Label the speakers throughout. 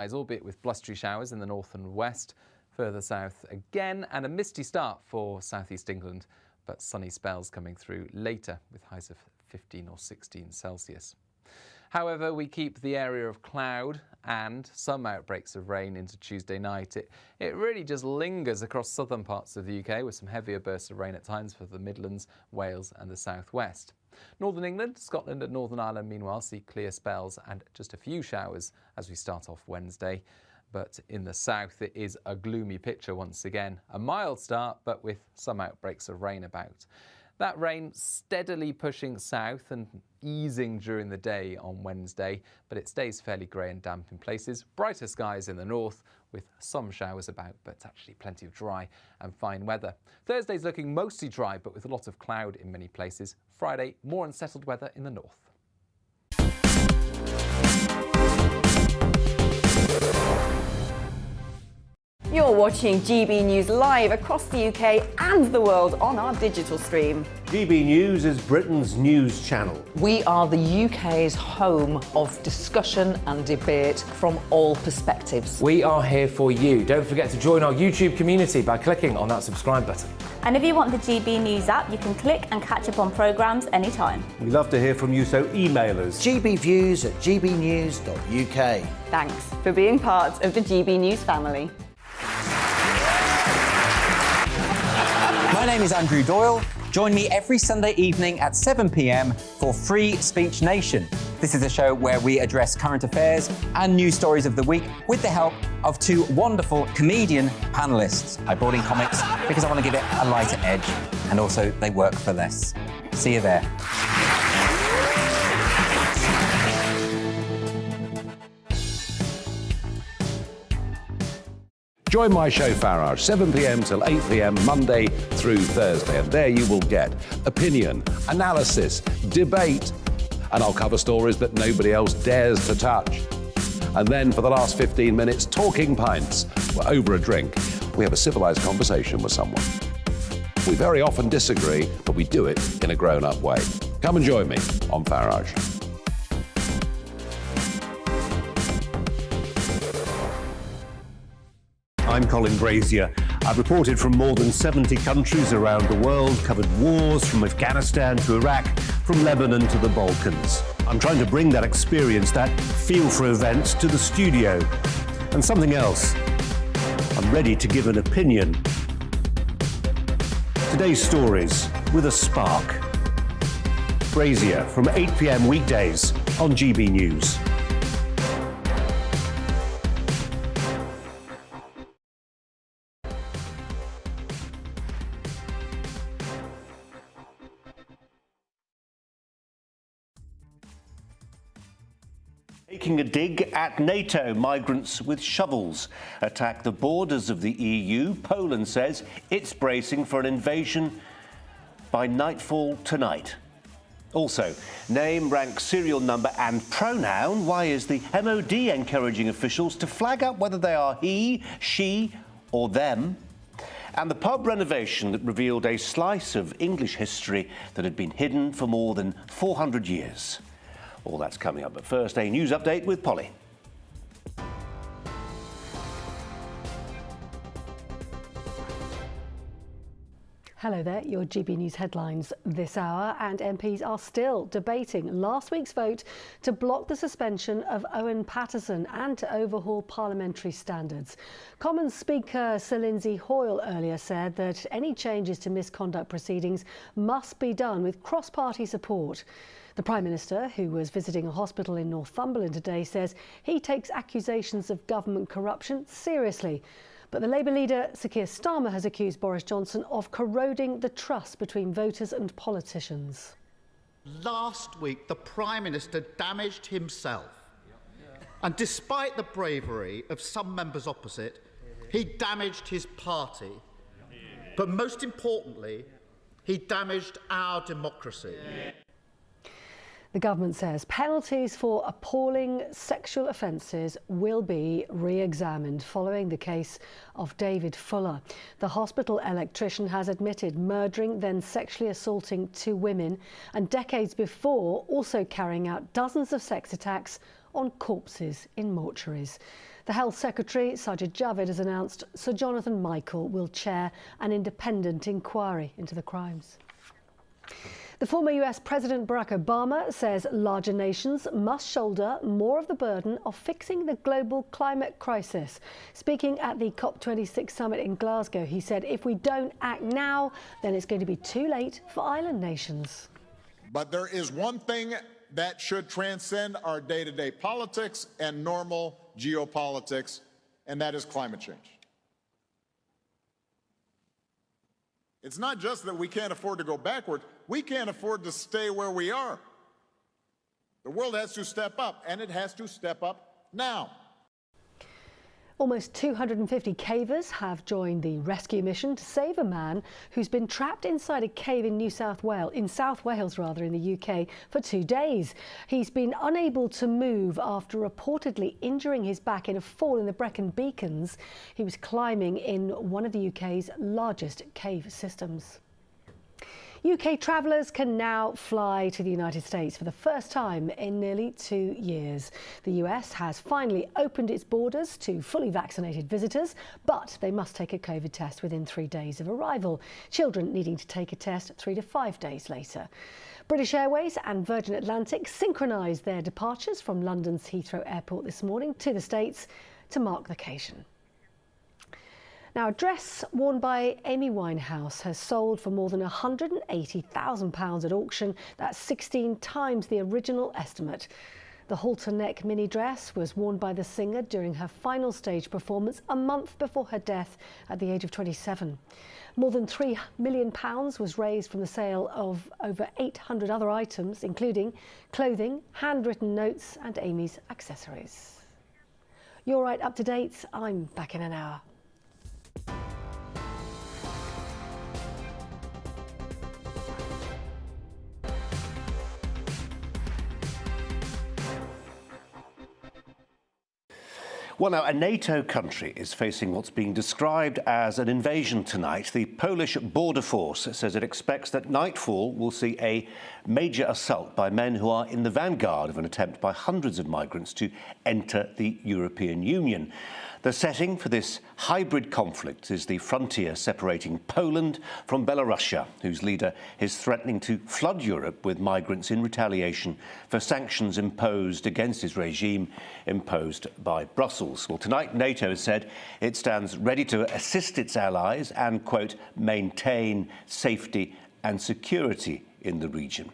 Speaker 1: Albeit with blustery showers in the north and west, further south again, and a misty start for southeast England, but sunny spells coming through later with highs of 15 or 16 Celsius. However, we keep the area of cloud and some outbreaks of rain into Tuesday night. It really just lingers across southern parts of the UK with some heavier bursts of rain at times for the Midlands, Wales and the southwest. Northern England, Scotland and Northern Ireland meanwhile see clear spells and just a few showers as we start off Wednesday. But in the south it is a gloomy picture once again. A mild start but with some outbreaks of rain about. That rain steadily pushing south and easing during the day on Wednesday, but it stays fairly grey and damp in places. Brighter skies in the north with some showers about, but actually plenty of dry and fine weather. Thursday's looking mostly dry, but with a lot of cloud in many places. Friday, more unsettled weather in the north.
Speaker 2: You're watching GB News live across the UK and the world on our digital stream.
Speaker 3: GB News is Britain's news channel.
Speaker 4: We are the UK's home of discussion and debate from all perspectives.
Speaker 5: We are here for you. Don't forget to join our YouTube community by clicking on that subscribe button.
Speaker 6: And if you want the GB News app, you can click and catch up on programmes anytime.
Speaker 3: We love to hear from you, so email us.
Speaker 7: gbviews@gbnews.uk.
Speaker 2: Thanks for being part of the GB News family.
Speaker 8: My name is Andrew Doyle. Join me every Sunday evening at 7 p.m. for Free Speech Nation. This is a show where we address current affairs and news stories of the week with the help of two wonderful comedian panellists. I brought in comics because I want to give it a lighter edge, and also they work for less. See you there.
Speaker 9: Join my show Farage, 7 p.m. till 8 p.m. Monday through Thursday, and there you will get opinion, analysis, debate, and I'll cover stories that nobody else dares to touch. And then for the last 15 minutes, talking pints. We're over a drink. We have a civilised conversation with someone. We very often disagree, but we do it in a grown-up way. Come and join me on Farage.
Speaker 3: I'm Colin Brazier. I've reported from more than 70 countries around the world, covered wars from Afghanistan to Iraq, from Lebanon to the Balkans. I'm trying to bring that experience, that feel for events, to the studio. And something else. I'm ready to give an opinion. Today's stories with a spark. Brazier from 8 p.m. weekdays on GB News. Taking a dig at NATO. Migrants with shovels attack the borders of the EU. Poland says it's bracing for an invasion by nightfall tonight. Also, name, rank, serial number and pronoun. Why is the MOD encouraging officials to flag up whether they are he, she or them? And the pub renovation that revealed a slice of English history that had been hidden for more than 400 years. All that's coming up, but first, a news update with Polly.
Speaker 10: Hello there, your GB News headlines this hour, and MPs are still debating last week's vote to block the suspension of Owen Paterson and to overhaul parliamentary standards. Commons Speaker Sir Lindsay Hoyle earlier said that any changes to misconduct proceedings must be done with cross-party support. The Prime Minister, who was visiting a hospital in Northumberland today, says he takes accusations of government corruption seriously. But the Labour leader, Sir Keir Starmer, has accused Boris Johnson of corroding the trust between voters and politicians.
Speaker 11: Last week, the Prime Minister damaged himself. And despite the bravery of some members opposite, he damaged his party. But most importantly, he damaged our democracy.
Speaker 10: The government says penalties for appalling sexual offences will be re-examined following the case of David Fuller. The hospital electrician has admitted murdering, then sexually assaulting 2 women, and decades before also carrying out dozens of sex attacks on corpses in mortuaries. The Health Secretary, Sajid Javid, has announced Sir Jonathan Michael will chair an independent inquiry into the crimes. The former US President Barack Obama says larger nations must shoulder more of the burden of fixing the global climate crisis. Speaking at the COP26 summit in Glasgow, he said if we don't act now, then it's going to be too late for island nations.
Speaker 7: But there is one thing that should transcend our day-to-day politics and normal geopolitics, and that is climate change. It's not just that we can't afford to go backward, we can't afford to stay where we are. The world has to step up, and it has to step up now.
Speaker 10: Almost 250 cavers have joined the rescue mission to save a man who's been trapped inside a cave in South Wales in the UK for 2 days. He's been unable to move after reportedly injuring his back in a fall in the Brecon Beacons. He was climbing in one of the UK's largest cave systems. UK travellers can now fly to the United States for the first time in nearly 2 years. The US has finally opened its borders to fully vaccinated visitors, but they must take a COVID test within 3 days of arrival, children needing to take a test 3 to 5 days later. British Airways and Virgin Atlantic synchronised their departures from London's Heathrow Airport this morning to the States to mark the occasion. Now, a dress worn by Amy Winehouse has sold for more than £180,000 at auction. That's 16 times the original estimate. The halter neck mini dress was worn by the singer during her final stage performance a month before her death at the age of 27. More than £3 million was raised from the sale of over 800 other items, including clothing, handwritten notes and Amy's accessories. You're right up to date. I'm back in an hour.
Speaker 3: Well, now, a NATO country is facing what's being described as an invasion tonight. The Polish border force says it expects that nightfall will see a major assault by men who are in the vanguard of an attempt by hundreds of migrants to enter the European Union. The setting for this hybrid conflict is the frontier separating Poland from Belarusia, whose leader is threatening to flood Europe with migrants in retaliation for sanctions imposed against his regime imposed by Brussels. Well, tonight NATO has said it stands ready to assist its allies and, quote, maintain safety and security in the region.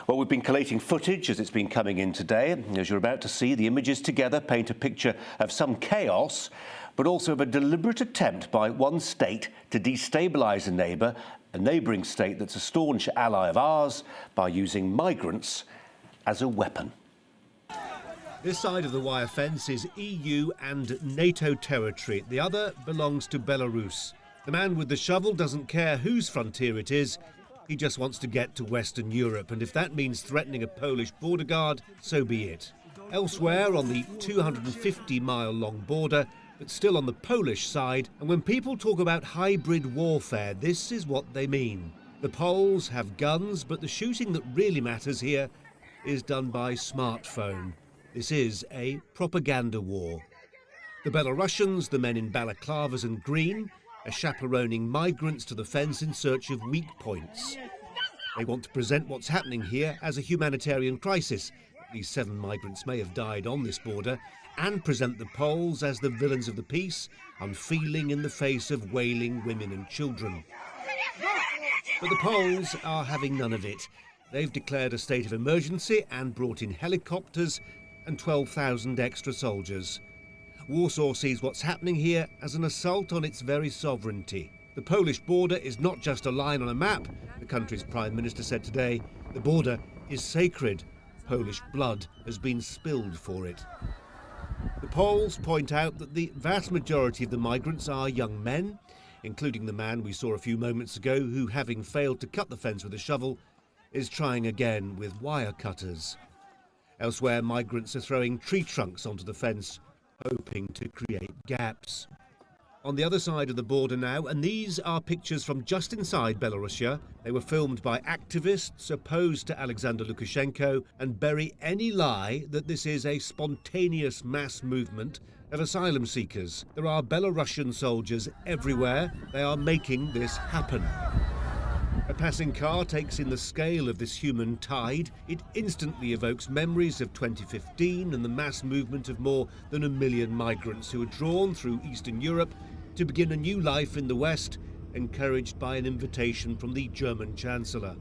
Speaker 3: Well, we've been collating footage as it's been coming in today. As you're about to see, the images together paint a picture of some chaos, but also of a deliberate attempt by one state to destabilise a neighbouring state that's a staunch ally of ours, by using migrants as a weapon.
Speaker 12: This side of the wire fence is EU and NATO territory. The other belongs to Belarus. The man with the shovel doesn't care whose frontier it is. He just wants to get to Western Europe, and if that means threatening a Polish border guard, so be it. Elsewhere on the 250-mile-long border, but still on the Polish side, and when people talk about hybrid warfare, this is what they mean. The Poles have guns, but the shooting that really matters here is done by smartphone. This is a propaganda war. The Belarusians, the men in balaclavas and green, are chaperoning migrants to the fence in search of weak points. They want to present what's happening here as a humanitarian crisis. At least 7 migrants may have died on this border, and present the Poles as the villains of the peace, unfeeling in the face of wailing women and children. But the Poles are having none of it. They've declared a state of emergency and brought in helicopters and 12,000 extra soldiers. Warsaw sees what's happening here as an assault on its very sovereignty. The Polish border is not just a line on a map, the country's Prime Minister said today. The border is sacred. Polish blood has been spilled for it. The Poles point out that the vast majority of the migrants are young men, including the man we saw a few moments ago who, having failed to cut the fence with a shovel, is trying again with wire cutters. Elsewhere, migrants are throwing tree trunks onto the fence, hoping to create gaps. On the other side of the border now, and these are pictures from just inside Belarusia. They were filmed by activists opposed to Alexander Lukashenko and bury any lie that this is a spontaneous mass movement of asylum seekers. There are Belarusian soldiers everywhere. They are making this happen. A passing car takes in the scale of this human tide. It instantly evokes memories of 2015 and the mass movement of more than 1 million migrants who were drawn through Eastern Europe to begin a new life in the West, encouraged by an invitation from the German Chancellor.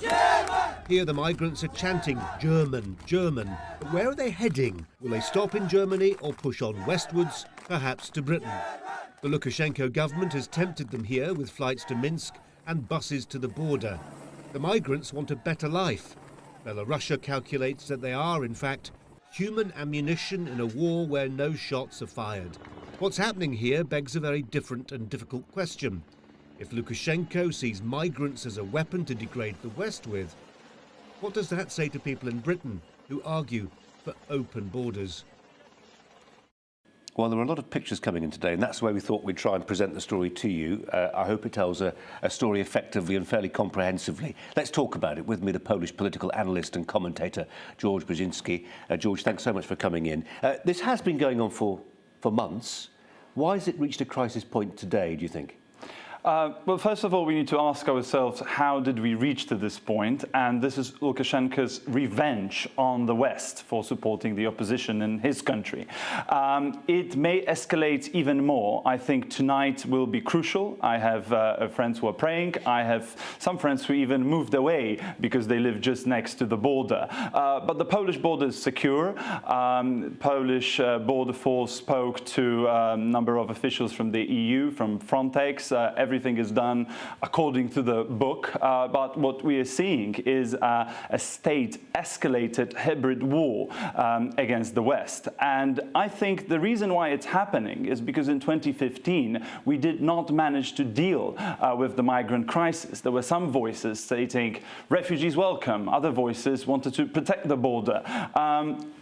Speaker 12: German! Here the migrants are chanting German, German. But where are they heading? Will they stop in Germany or push on westwards, perhaps to Britain? The Lukashenko government has tempted them here with flights to Minsk and buses to the border. The migrants want a better life. Belarus calculates that they are, in fact, human ammunition in a war where no shots are fired. What's happening here begs a very different and difficult question. If Lukashenko sees migrants as a weapon to degrade the West with, what does that say to people in Britain who argue for open borders?
Speaker 3: Well, there are a lot of pictures coming in today, and that's the way we thought we'd try and present the story to you. I hope it tells a story effectively and fairly comprehensively. Let's talk about it. With me, the Polish political analyst and commentator, George Brazier. George, thanks so much for coming in. This has been going on for months. Why has it reached a crisis point today, do you think?
Speaker 13: Well, first of all, we need to ask ourselves, how did we reach to this point? And this is Lukashenko's revenge on the West for supporting the opposition in his country. It may escalate even more. I think tonight will be crucial. I have friends who are praying. I have some friends who even moved away because they live just next to the border. But the Polish border is secure. Polish border force spoke to a number of officials from the EU, from Frontex. Everything is done according to the book, but what we are seeing is a state-escalated hybrid war against the West. And I think the reason why it's happening is because in 2015 we did not manage to deal with the migrant crisis. There were some voices stating refugees welcome, other voices wanted to protect the border.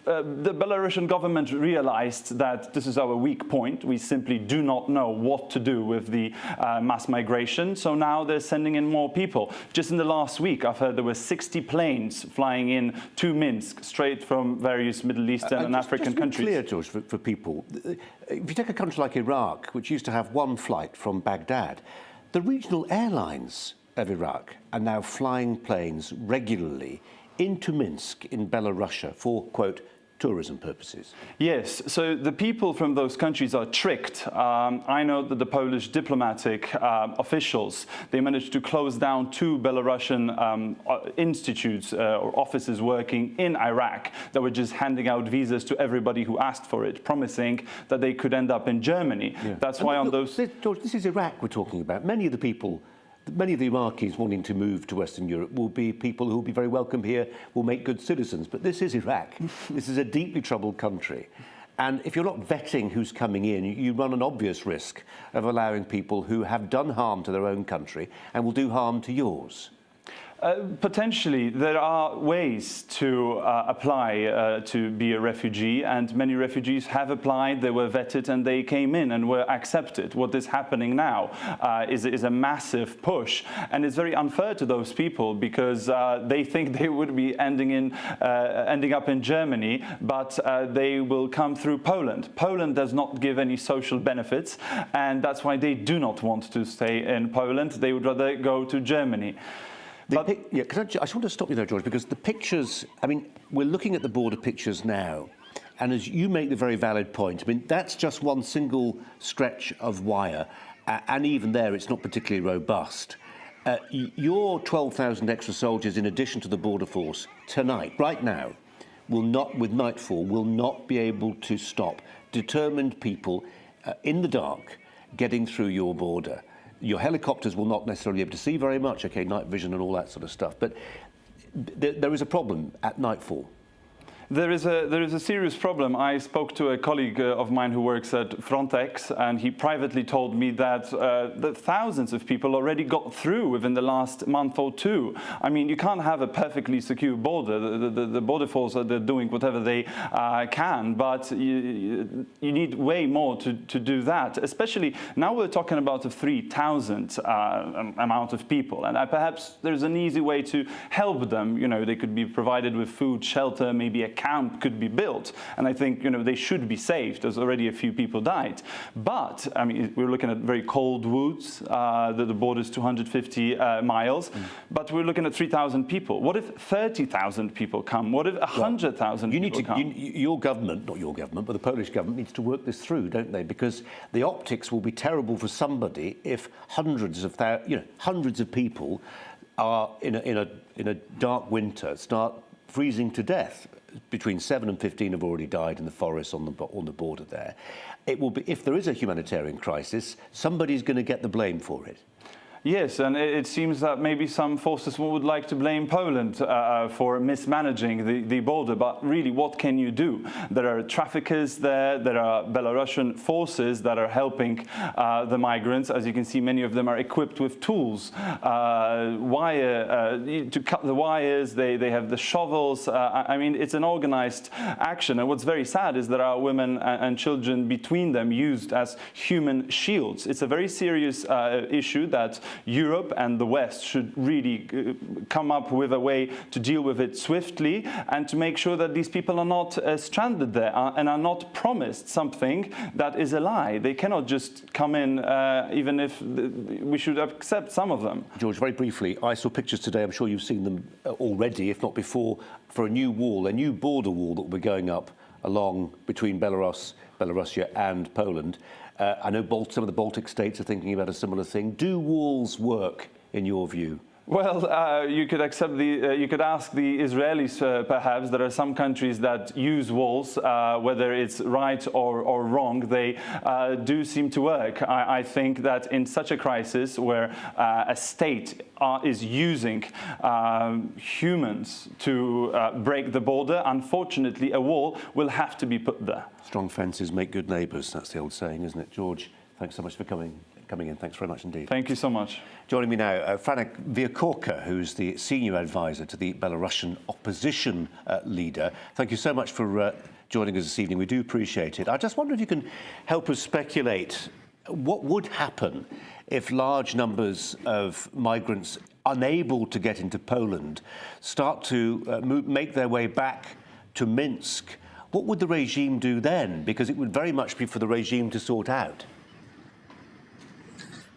Speaker 13: The Belarusian government realized that this is our weak point. We simply do not know what to do with the mass migration, so now they're sending in more people. Just in the last week, I've heard there were 60 planes flying in to Minsk, straight from various Middle Eastern and African countries.
Speaker 3: Clear, George, for people, if you take a country like Iraq, which used to have one flight from Baghdad, the regional airlines of Iraq are now flying planes regularly into Minsk in Belarus for, quote, tourism purposes.
Speaker 13: Yes, so the people from those countries are tricked. I know that the Polish diplomatic officials, they managed to close down 2 Belarusian institutes or offices working in Iraq that were just handing out visas to everybody who asked for it, promising that they could end up in Germany. Yeah. That's why on those...
Speaker 3: George, this is Iraq we're talking about. Many of the Iraqis wanting to move to Western Europe will be people who will be very welcome here, will make good citizens. But this is Iraq. This is a deeply troubled country. And if you're not vetting who's coming in, you run an obvious risk of allowing people who have done harm to their own country and will do harm to yours.
Speaker 13: Potentially, there are ways to apply to be a refugee, and many refugees have applied, they were vetted, and they came in and were accepted. What is happening now is a massive push, and it's very unfair to those people because they think they would be ending up in Germany, but they will come through Poland. Poland does not give any social benefits, and that's why they do not want to stay in Poland. They would rather go to Germany.
Speaker 3: I just want to stop you there, George, because the pictures, I mean, we're looking at the border pictures now, and as you make the very valid point, I mean, that's just one single stretch of wire, and even there it's not particularly robust. Your 12,000 extra soldiers, in addition to the border force, tonight, right now, will not, with nightfall, will not be able to stop determined people in the dark getting through your border. Your helicopters will not necessarily be able to see very much, okay, night vision and all that sort of stuff, but there is a problem at nightfall.
Speaker 13: There is a serious problem. I spoke to a colleague of mine who works at Frontex, and he privately told me that thousands of people already got through within the last month or two. I mean, you can't have a perfectly secure border. The border force are doing whatever they can, but you need way more to do that. Especially now we're talking about a 3,000 amount of people, and perhaps there's an easy way to help them. You know, they could be provided with food, shelter, maybe a camp could be built. And I think, they should be saved. There's already a few people died. But, I mean, we're looking at very cold woods. The border is 250 miles. But we're looking at 3,000 people. What if 30,000 people come? What if 100,000 people come?
Speaker 3: Your government, not your government, but the Polish government needs to work this through, don't they? Because the optics will be terrible for somebody if hundreds of people are in a dark winter start freezing to death. Between 7 and 15 have already died in the forest on the border there. It will be, if there is a humanitarian crisis, somebody's going to get the blame for it.
Speaker 13: Yes, and it seems that maybe some forces would like to blame Poland for mismanaging the border, but really, what can you do? There are traffickers there, there are Belarusian forces that are helping the migrants. As you can see, many of them are equipped with tools, to cut the wires, they have the shovels. I mean, it's an organized action, and what's very sad is there are women and children between them used as human shields. It's a very serious issue that Europe and the West should really come up with a way to deal with it swiftly and to make sure that these people are not stranded there and are not promised something that is a lie. They cannot just come in, even if we should accept some of them.
Speaker 3: George, very briefly, I saw pictures today, I'm sure you've seen them already, if not before, for a new wall, a new border wall that will be going up along between Belarusia and Poland. I know some of the Baltic states are thinking about a similar thing. Do walls work, in your view?
Speaker 13: Well, you could ask the Israelis, perhaps. There are some countries that use walls, whether it's right or wrong, they do seem to work. I think that in such a crisis where a state is using humans to break the border, unfortunately, a wall will have to be put there.
Speaker 3: Strong fences make good neighbours. That's the old saying, isn't it? George, thanks so much for coming in. Thanks very much indeed.
Speaker 13: Thank you so much.
Speaker 3: Joining me now, Franek Vierkorka, who's the senior advisor to the Belarusian opposition leader. Thank you so much for joining us this evening. We do appreciate it. I just wonder if you can help us speculate what would happen if large numbers of migrants unable to get into Poland start to make their way back to Minsk. What would the regime do then? Because it would very much be for the regime to sort out.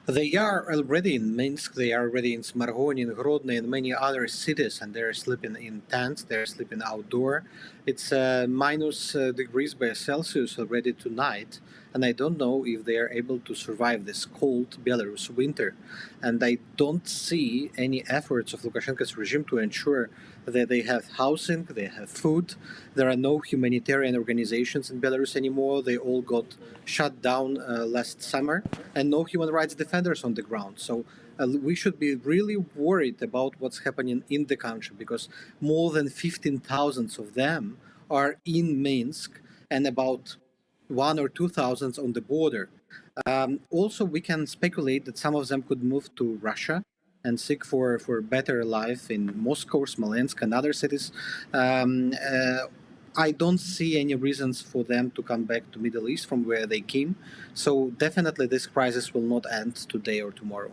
Speaker 14: They are already in Minsk, they are already in Smargony, in Grodno, and many other cities, and they're sleeping in tents, they're sleeping outdoor. It's minus degrees by Celsius already tonight, and I don't know if they are able to survive this cold Belarus winter. And I don't see any efforts of Lukashenko's regime to ensure that they have housing, they have food. There are no humanitarian organizations in Belarus anymore. They all got shut down last summer, and no human rights defenders on the ground. So we should be really worried about what's happening in the country, because more than 15,000 of them are in Minsk and about 1,000 or 2,000 on the border. Also, we can speculate that some of them could move to Russia and seek for a better life in Moscow, Smolensk, and other cities. I don't see any reasons for them to come back to Middle East from where they came. So definitely this crisis will not end today or tomorrow.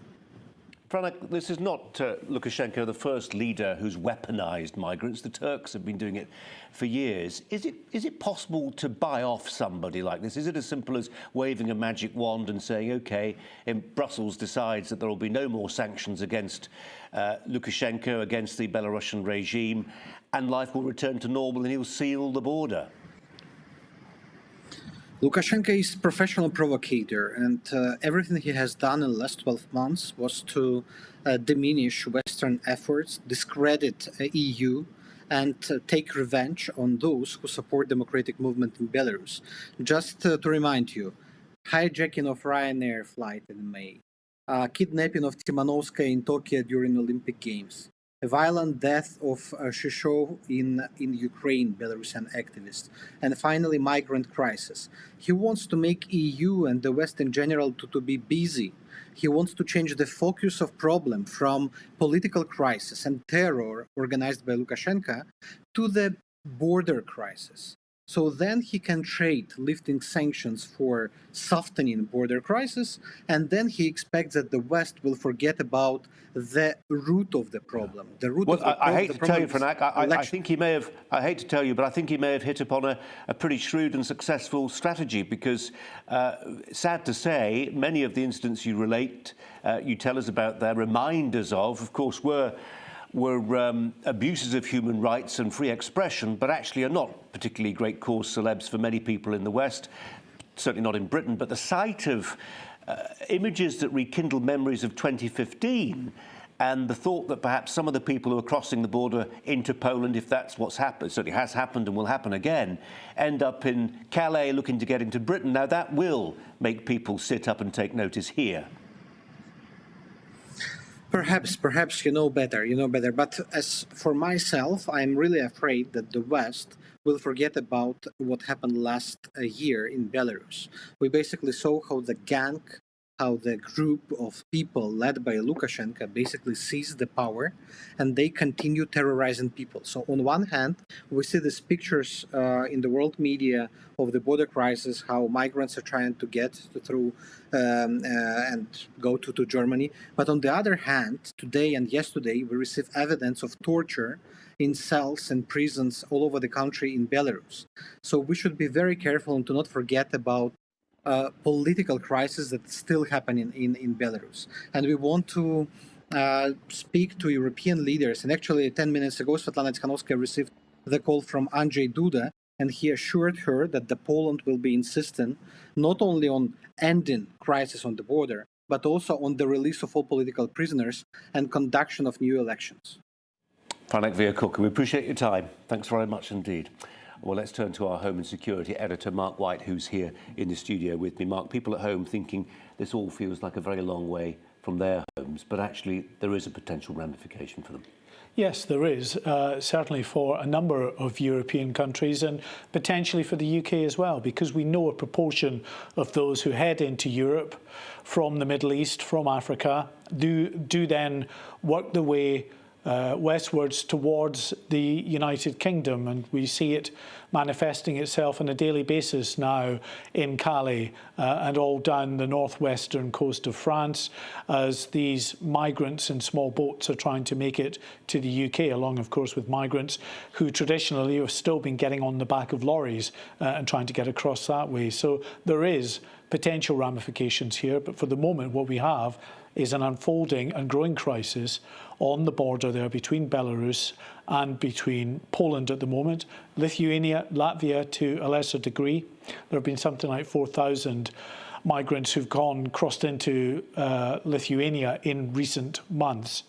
Speaker 3: Franek, this is not Lukashenko, the first leader who's weaponized migrants. The Turks have been doing it for years. Is it possible to buy off somebody like this? Is it as simple as waving a magic wand and saying, OK, Brussels decides that there will be no more sanctions against Lukashenko, against the Belarusian regime, and life will return to normal and he'll seal the border?
Speaker 14: Lukashenko is a professional provocator, and everything he has done in the last 12 months was to diminish Western efforts, discredit EU, and take revenge on those who support democratic movement in Belarus. Just to remind you, hijacking of Ryanair flight in May, kidnapping of Timanovskaya in Tokyo during Olympic Games, a violent death of Shishov in Ukraine, Belarusian activist, and finally migrant crisis. He wants to make EU and the West in general to be busy. He wants to change the focus of problem from political crisis and terror organized by Lukashenko to the border crisis. So then he can trade lifting sanctions for softening border crisis, and then he expects that the West will forget about the root of the problem. The root of the problem.
Speaker 3: I hate to tell you, Franak, I think he may have, I hate to tell you, but I think he may have hit upon a pretty shrewd and successful strategy because, sad to say, many of the incidents you relate, you tell us about, they're reminders of course, were abuses of human rights and free expression, but actually are not particularly great cause celebs for many people in the West, certainly not in Britain. But the sight of images that rekindle memories of 2015 and the thought that perhaps some of the people who are crossing the border into Poland, if that's what's happened, certainly has happened and will happen again, end up in Calais looking to get into Britain. Now that will make people sit up and take notice here.
Speaker 14: Perhaps you know better. But as for myself, I'm really afraid that the West will forget about what happened last year in Belarus. We basically saw how the group of people led by Lukashenko basically seized the power, and they continue terrorizing people. So on one hand, we see these pictures in the world media of the border crisis, how migrants are trying to get through and go to Germany. But on the other hand, today and yesterday, we receive evidence of torture in cells and prisons all over the country in Belarus. So we should be very careful and to not forget about political crisis that's still happening in Belarus. And we want to speak to European leaders. And actually, 10 minutes ago, Svetlana Tikhanovskaya received the call from Andrzej Duda, and he assured her that Poland will be insistent not only on ending crisis on the border, but also on the release of all political prisoners and conduction of new elections.
Speaker 3: Franek Viercook, we appreciate your time. Thanks very much indeed. Well, let's turn to our Home and Security editor, Mark White, who's here in the studio with me. Mark, people at home thinking this all feels like a very long way from their homes, but actually there is a potential ramification for them.
Speaker 15: Yes, there is, certainly for a number of European countries and potentially for the UK as well, because we know a proportion of those who head into Europe from the Middle East, from Africa, do then work their way westwards towards the United Kingdom, and we see it manifesting itself on a daily basis now in Calais and all down the northwestern coast of France as these migrants in small boats are trying to make it to the UK, along of course with migrants who traditionally have still been getting on the back of lorries and trying to get across that way. So there is potential ramifications here, but for the moment what we have is an unfolding and growing crisis on the border there between Belarus and between Poland at the moment, Lithuania, Latvia to a lesser degree. There have been something like 4,000 migrants who've crossed into Lithuania in recent months.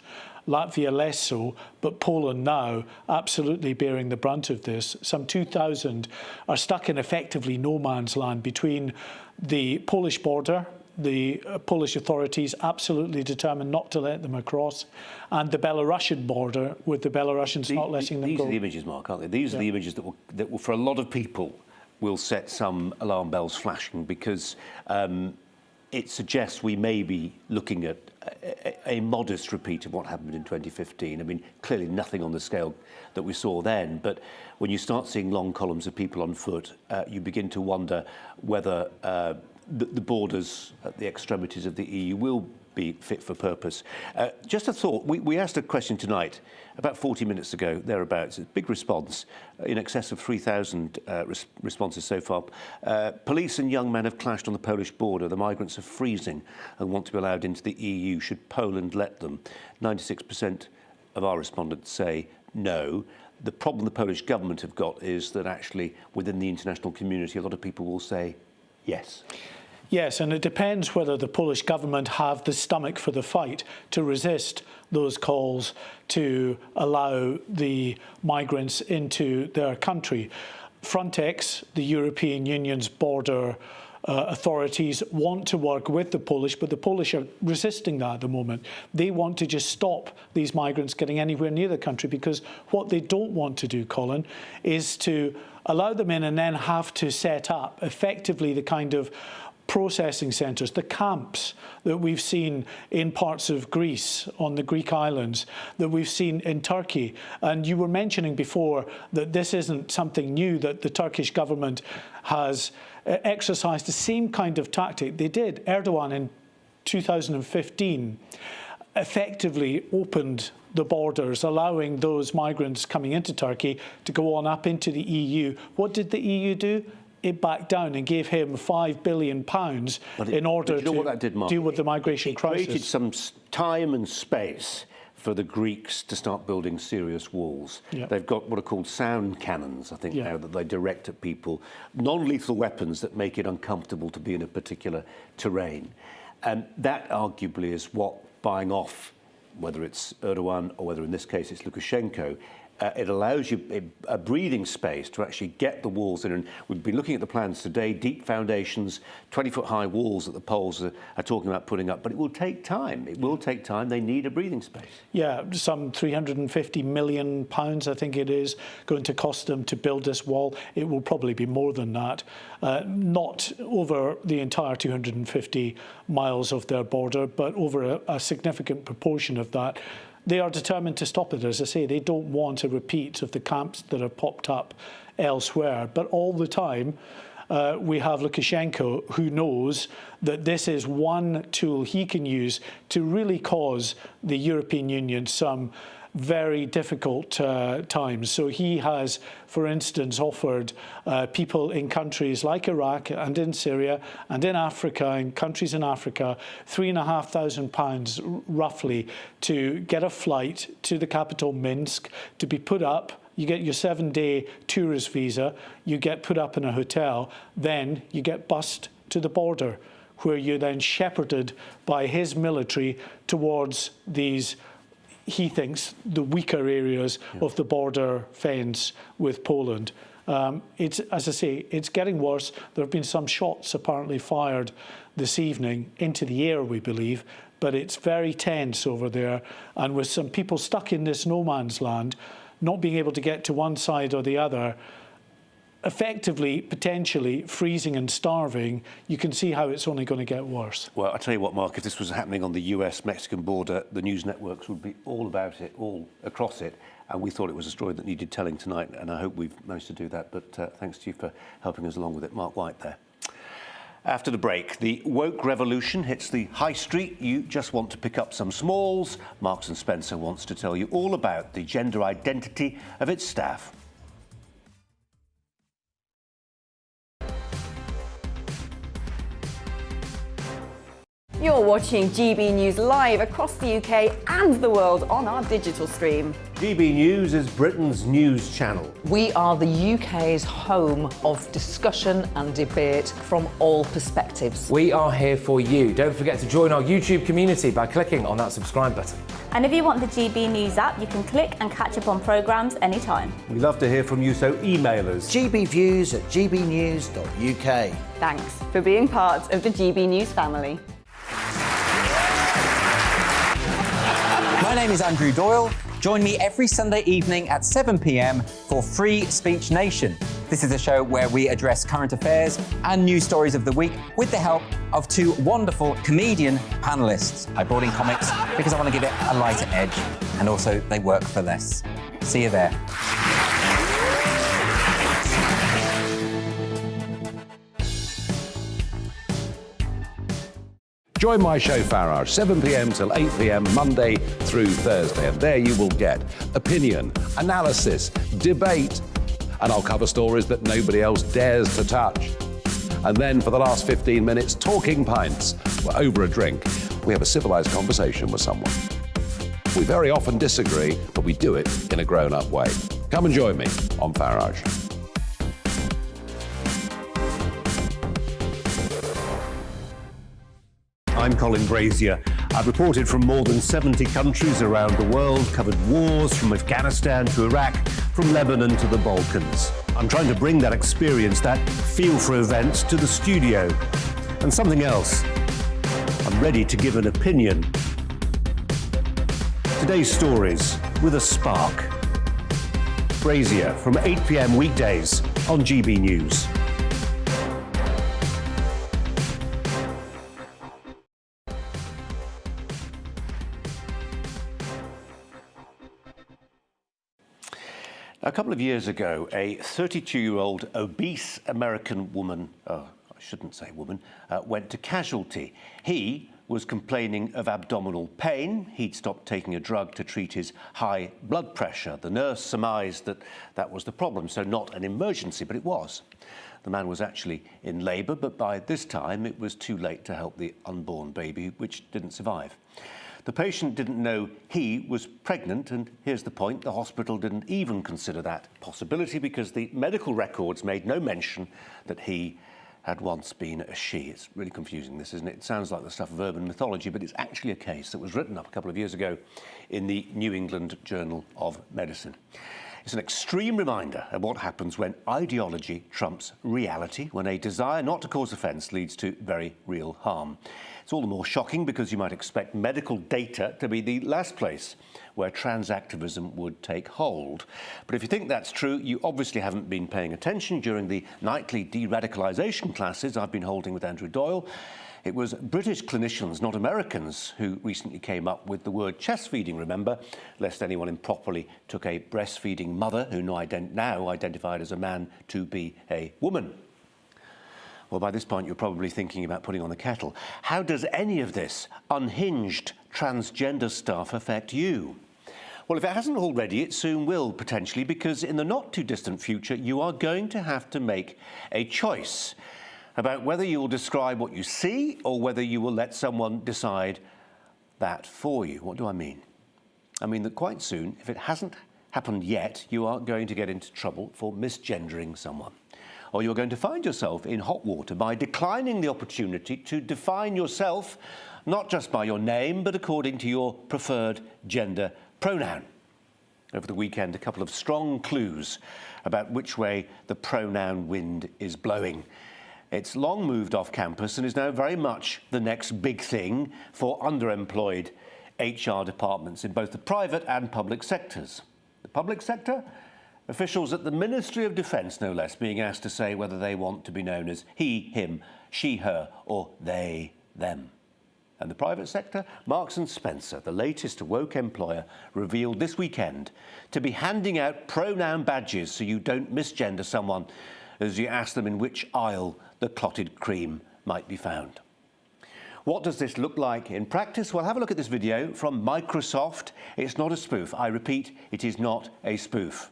Speaker 15: Latvia less so, but Poland now absolutely bearing the brunt of this. Some 2,000 are stuck in effectively no man's land between the Polish border, the Polish authorities absolutely determined not to let them across, and the Belarusian border with the Belarusians not letting them go.
Speaker 3: These are the images, Mark, aren't they? These are the images that will, for a lot of people, will set some alarm bells flashing because it suggests we may be looking at a modest repeat of what happened in 2015. I mean, clearly nothing on the scale that we saw then, but when you start seeing long columns of people on foot, you begin to wonder whether the borders at the extremities of the EU will be fit for purpose. Just a thought, we asked a question tonight, about 40 minutes ago, thereabouts. A big response, in excess of 3,000 responses so far. Police and young men have clashed on the Polish border. The migrants are freezing and want to be allowed into the EU. Should Poland let them? 96% of our respondents say no. The problem the Polish government have got is that actually within the international community, a lot of people will say yes.
Speaker 15: Yes, and it depends whether the Polish government have the stomach for the fight to resist those calls to allow the migrants into their country. Frontex, the European Union's border authorities, want to work with the Polish, but the Polish are resisting that at the moment. They want to just stop these migrants getting anywhere near the country because what they don't want to do, Colin, is to allow them in and then have to set up effectively the kind of processing centres, the camps that we've seen in parts of Greece, on the Greek islands, that we've seen in Turkey. And you were mentioning before that this isn't something new, that the Turkish government has exercised the same kind of tactic. They did. Erdogan in 2015 effectively opened the borders, allowing those migrants coming into Turkey to go on up into the EU. What did the EU do? It backed down and gave him £5 billion in order to deal with the migration crisis.
Speaker 3: It created some time and space for the Greeks to start building serious walls.
Speaker 15: Yeah.
Speaker 3: They've got what are called sound cannons, I think, now, that they direct at people. Non-lethal weapons that make it uncomfortable to be in a particular terrain. And that arguably is what buying off, whether it's Erdogan or whether in this case it's Lukashenko, it allows you a breathing space to actually get the walls in. And we've been looking at the plans today, deep foundations, 20-foot high walls that the Poles are talking about putting up. But it will take time. It will take time. They need a breathing space. Yeah,
Speaker 15: some £350 million, I think it is, going to cost them to build this wall. It will probably be more than that. Not over the entire 250 miles of their border, but over a significant proportion of that. They are determined to stop it, as I say. They don't want a repeat of the camps that have popped up elsewhere. But all the time, we have Lukashenko, who knows that this is one tool he can use to really cause the European Union some very difficult times. So he has, for instance, offered people in countries like Iraq and in Syria and in Africa, in countries in Africa, £3,500 roughly to get a flight to the capital, Minsk, to be put up. You get your 7-day tourist visa, you get put up in a hotel, then you get bussed to the border, where you're then shepherded by his military towards these, he thinks, the weaker areas of the border fence with Poland. It's, as I say, it's getting worse. There have been some shots apparently fired this evening into the air, we believe, but it's very tense over there. And with some people stuck in this no man's land, not being able to get to one side or the other, effectively, potentially freezing and starving, you can see how it's only going to get worse.
Speaker 3: Well, I tell you what, Mark, if this was happening on the US-Mexican border, the news networks would be all about it, all across it, and we thought it was a story that needed telling tonight, and I hope we've managed to do that, but thanks to you for helping us along with it. Mark White there. After the break, the woke revolution hits the high street. You just want to pick up some smalls. Marks & Spencer wants to tell you all about the gender identity of its staff.
Speaker 2: You're watching GB News live across the UK and the world on our digital stream.
Speaker 3: GB News is Britain's news channel.
Speaker 4: We are the UK's home of discussion and debate from all perspectives.
Speaker 5: We are here for you. Don't forget to join our YouTube community by clicking on that subscribe button.
Speaker 6: And if you want the GB News app, you can click and catch up on programmes anytime.
Speaker 3: We love to hear from you, so email us.
Speaker 16: gbviews@gbnews.uk.
Speaker 2: Thanks for being part of the GB News family.
Speaker 8: My name is Andrew Doyle. Join me every Sunday evening at 7 p.m. for Free Speech Nation. This is a show where we address current affairs and news stories of the week with the help of two wonderful comedian panellists. I brought in comics because I want to give it a lighter edge, and also they work for less. See you there.
Speaker 9: Join my show Farage, 7 p.m. till 8 p.m. Monday through Thursday. And there you will get opinion, analysis, debate, and I'll cover stories that nobody else dares to touch. And then for the last 15 minutes, talking pints. We're over a drink. We have a civilized conversation with someone. We very often disagree, but we do it in a grown-up way. Come and join me on Farage.
Speaker 3: I'm Colin Brazier. I've reported from more than 70 countries around the world, covered wars from Afghanistan to Iraq, from Lebanon to the Balkans. I'm trying to bring that experience, that feel for events, to the studio. And something else. I'm ready to give an opinion. Today's stories with a spark. Brazier from 8 p.m. weekdays on GB News. A couple of years ago, a 32-year-old obese American woman, I shouldn't say woman, went to casualty. He was complaining of abdominal pain. He'd stopped taking a drug to treat his high blood pressure. The nurse surmised that that was the problem, so not an emergency, but it was. The man was actually in labour, but by this time it was too late to help the unborn baby, which didn't survive. The patient didn't know he was pregnant, and here's the point, the hospital didn't even consider that possibility because the medical records made no mention that he had once been a she. It's really confusing, this, isn't it? It sounds like the stuff of urban mythology, but it's actually a case that was written up a couple of years ago in the New England Journal of Medicine. It's an extreme reminder of what happens when ideology trumps reality, when a desire not to cause offence leads to very real harm. It's all the more shocking because you might expect medical data to be the last place where trans activism would take hold. But if you think that's true, you obviously haven't been paying attention during the nightly de-radicalisation classes I've been holding with Andrew Doyle. It was British clinicians, not Americans, who recently came up with the word chest feeding, remember, lest anyone improperly took a breastfeeding mother, who now identified as a man, to be a woman. Well, by this point, you're probably thinking about putting on the kettle. How does any of this unhinged transgender stuff affect you? Well, if it hasn't already, it soon will, potentially, because in the not-too-distant future, you are going to have to make a choice about whether you will describe what you see or whether you will let someone decide that for you. What do I mean? I mean that quite soon, if it hasn't happened yet, you are going to get into trouble for misgendering someone. Or you're going to find yourself in hot water by declining the opportunity to define yourself not just by your name, but according to your preferred gender pronoun. Over the weekend, a couple of strong clues about which way the pronoun wind is blowing. It's long moved off campus and is now very much the next big thing for underemployed HR departments in both the private and public sectors. The public sector? Officials at the Ministry of Defence, no less, being asked to say whether they want to be known as he, him, she, her, or they, them. And the private sector? Marks & Spencer, the latest woke employer, revealed this weekend to be handing out pronoun badges so you don't misgender someone as you ask them in which aisle the clotted cream might be found. What does this look like in practice? Well, have a look at this video from Microsoft. It's not a spoof. I repeat, it is not a spoof.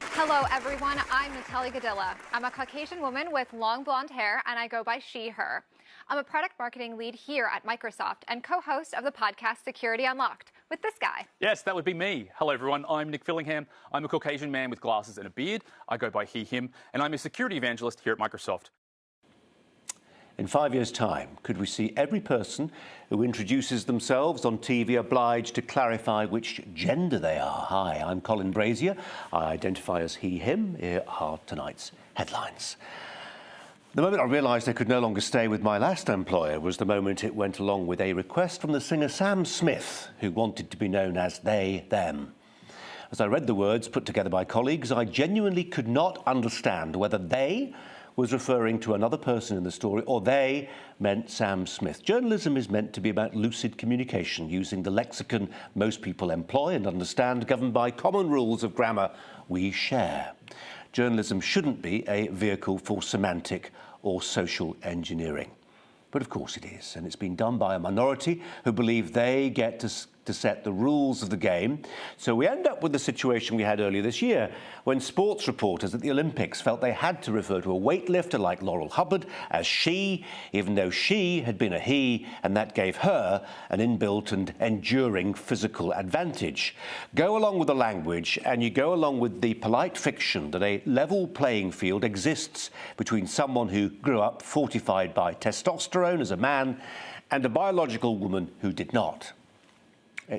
Speaker 16: Hello, everyone. I'm Natalie Gadilla. I'm a Caucasian woman with long blonde hair, and I go by she, her. I'm a product marketing lead here at Microsoft and co-host of the podcast Security Unlocked with this guy.
Speaker 17: Yes, that would be me. Hello, everyone. I'm Nick Fillingham. I'm a Caucasian man with glasses and a beard. I go by he, him, and I'm a security evangelist here at Microsoft.
Speaker 3: In 5 years' time, could we see every person who introduces themselves on TV obliged to clarify which gender they are? Hi, I'm Colin Brazier. I identify as he, him. Here are tonight's headlines. The moment I realised I could no longer stay with my last employer was the moment it went along with a request from the singer Sam Smith, who wanted to be known as they, them. As I read the words put together by colleagues, I genuinely could not understand whether they was referring to another person in the story or they meant Sam Smith. Journalism is meant to be about lucid communication, using the lexicon most people employ and understand, governed by common rules of grammar we share. Journalism shouldn't be a vehicle for semantic or social engineering. But of course it is, and it's been done by a minority who believe they get to set the rules of the game. So we end up with the situation we had earlier this year, when sports reporters at the Olympics felt they had to refer to a weightlifter like Laurel Hubbard as she, even though she had been a he, and that gave her an inbuilt and enduring physical advantage. Go along with the language, and you go along with the polite fiction that a level playing field exists between someone who grew up fortified by testosterone as a man and a biological woman who did not.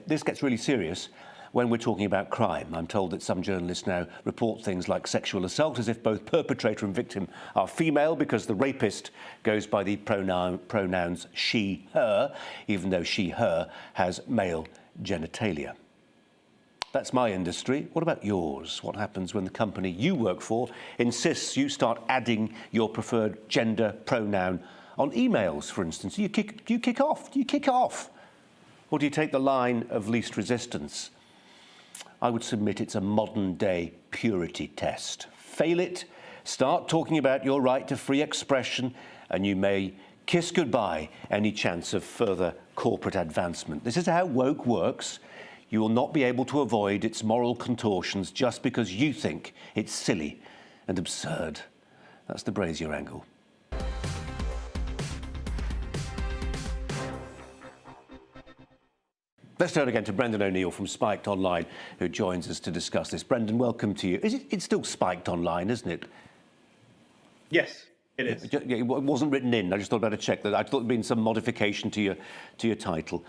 Speaker 3: This gets really serious when we're talking about crime. I'm told that some journalists now report things like sexual assault as if both perpetrator and victim are female because the rapist goes by the pronouns she, her, even though she, her has male genitalia. That's my industry. What about yours? What happens when the company you work for insists you start adding your preferred gender pronoun on emails, for instance? Do you kick off? Or do you take the line of least resistance? I would submit it's a modern-day purity test. Fail it, start talking about your right to free expression, and you may kiss goodbye any chance of further corporate advancement. This is how woke works. You will not be able to avoid its moral contortions just because you think it's silly and absurd. That's the Brazier angle. Let's turn again to Brendan O'Neill from Spiked Online, who joins us to discuss this. Brendan, welcome to you. It's still Spiked Online, isn't it?
Speaker 18: Yes, it is.
Speaker 3: It wasn't written in. I just thought I'd better check that. I thought there'd been some modification to your title.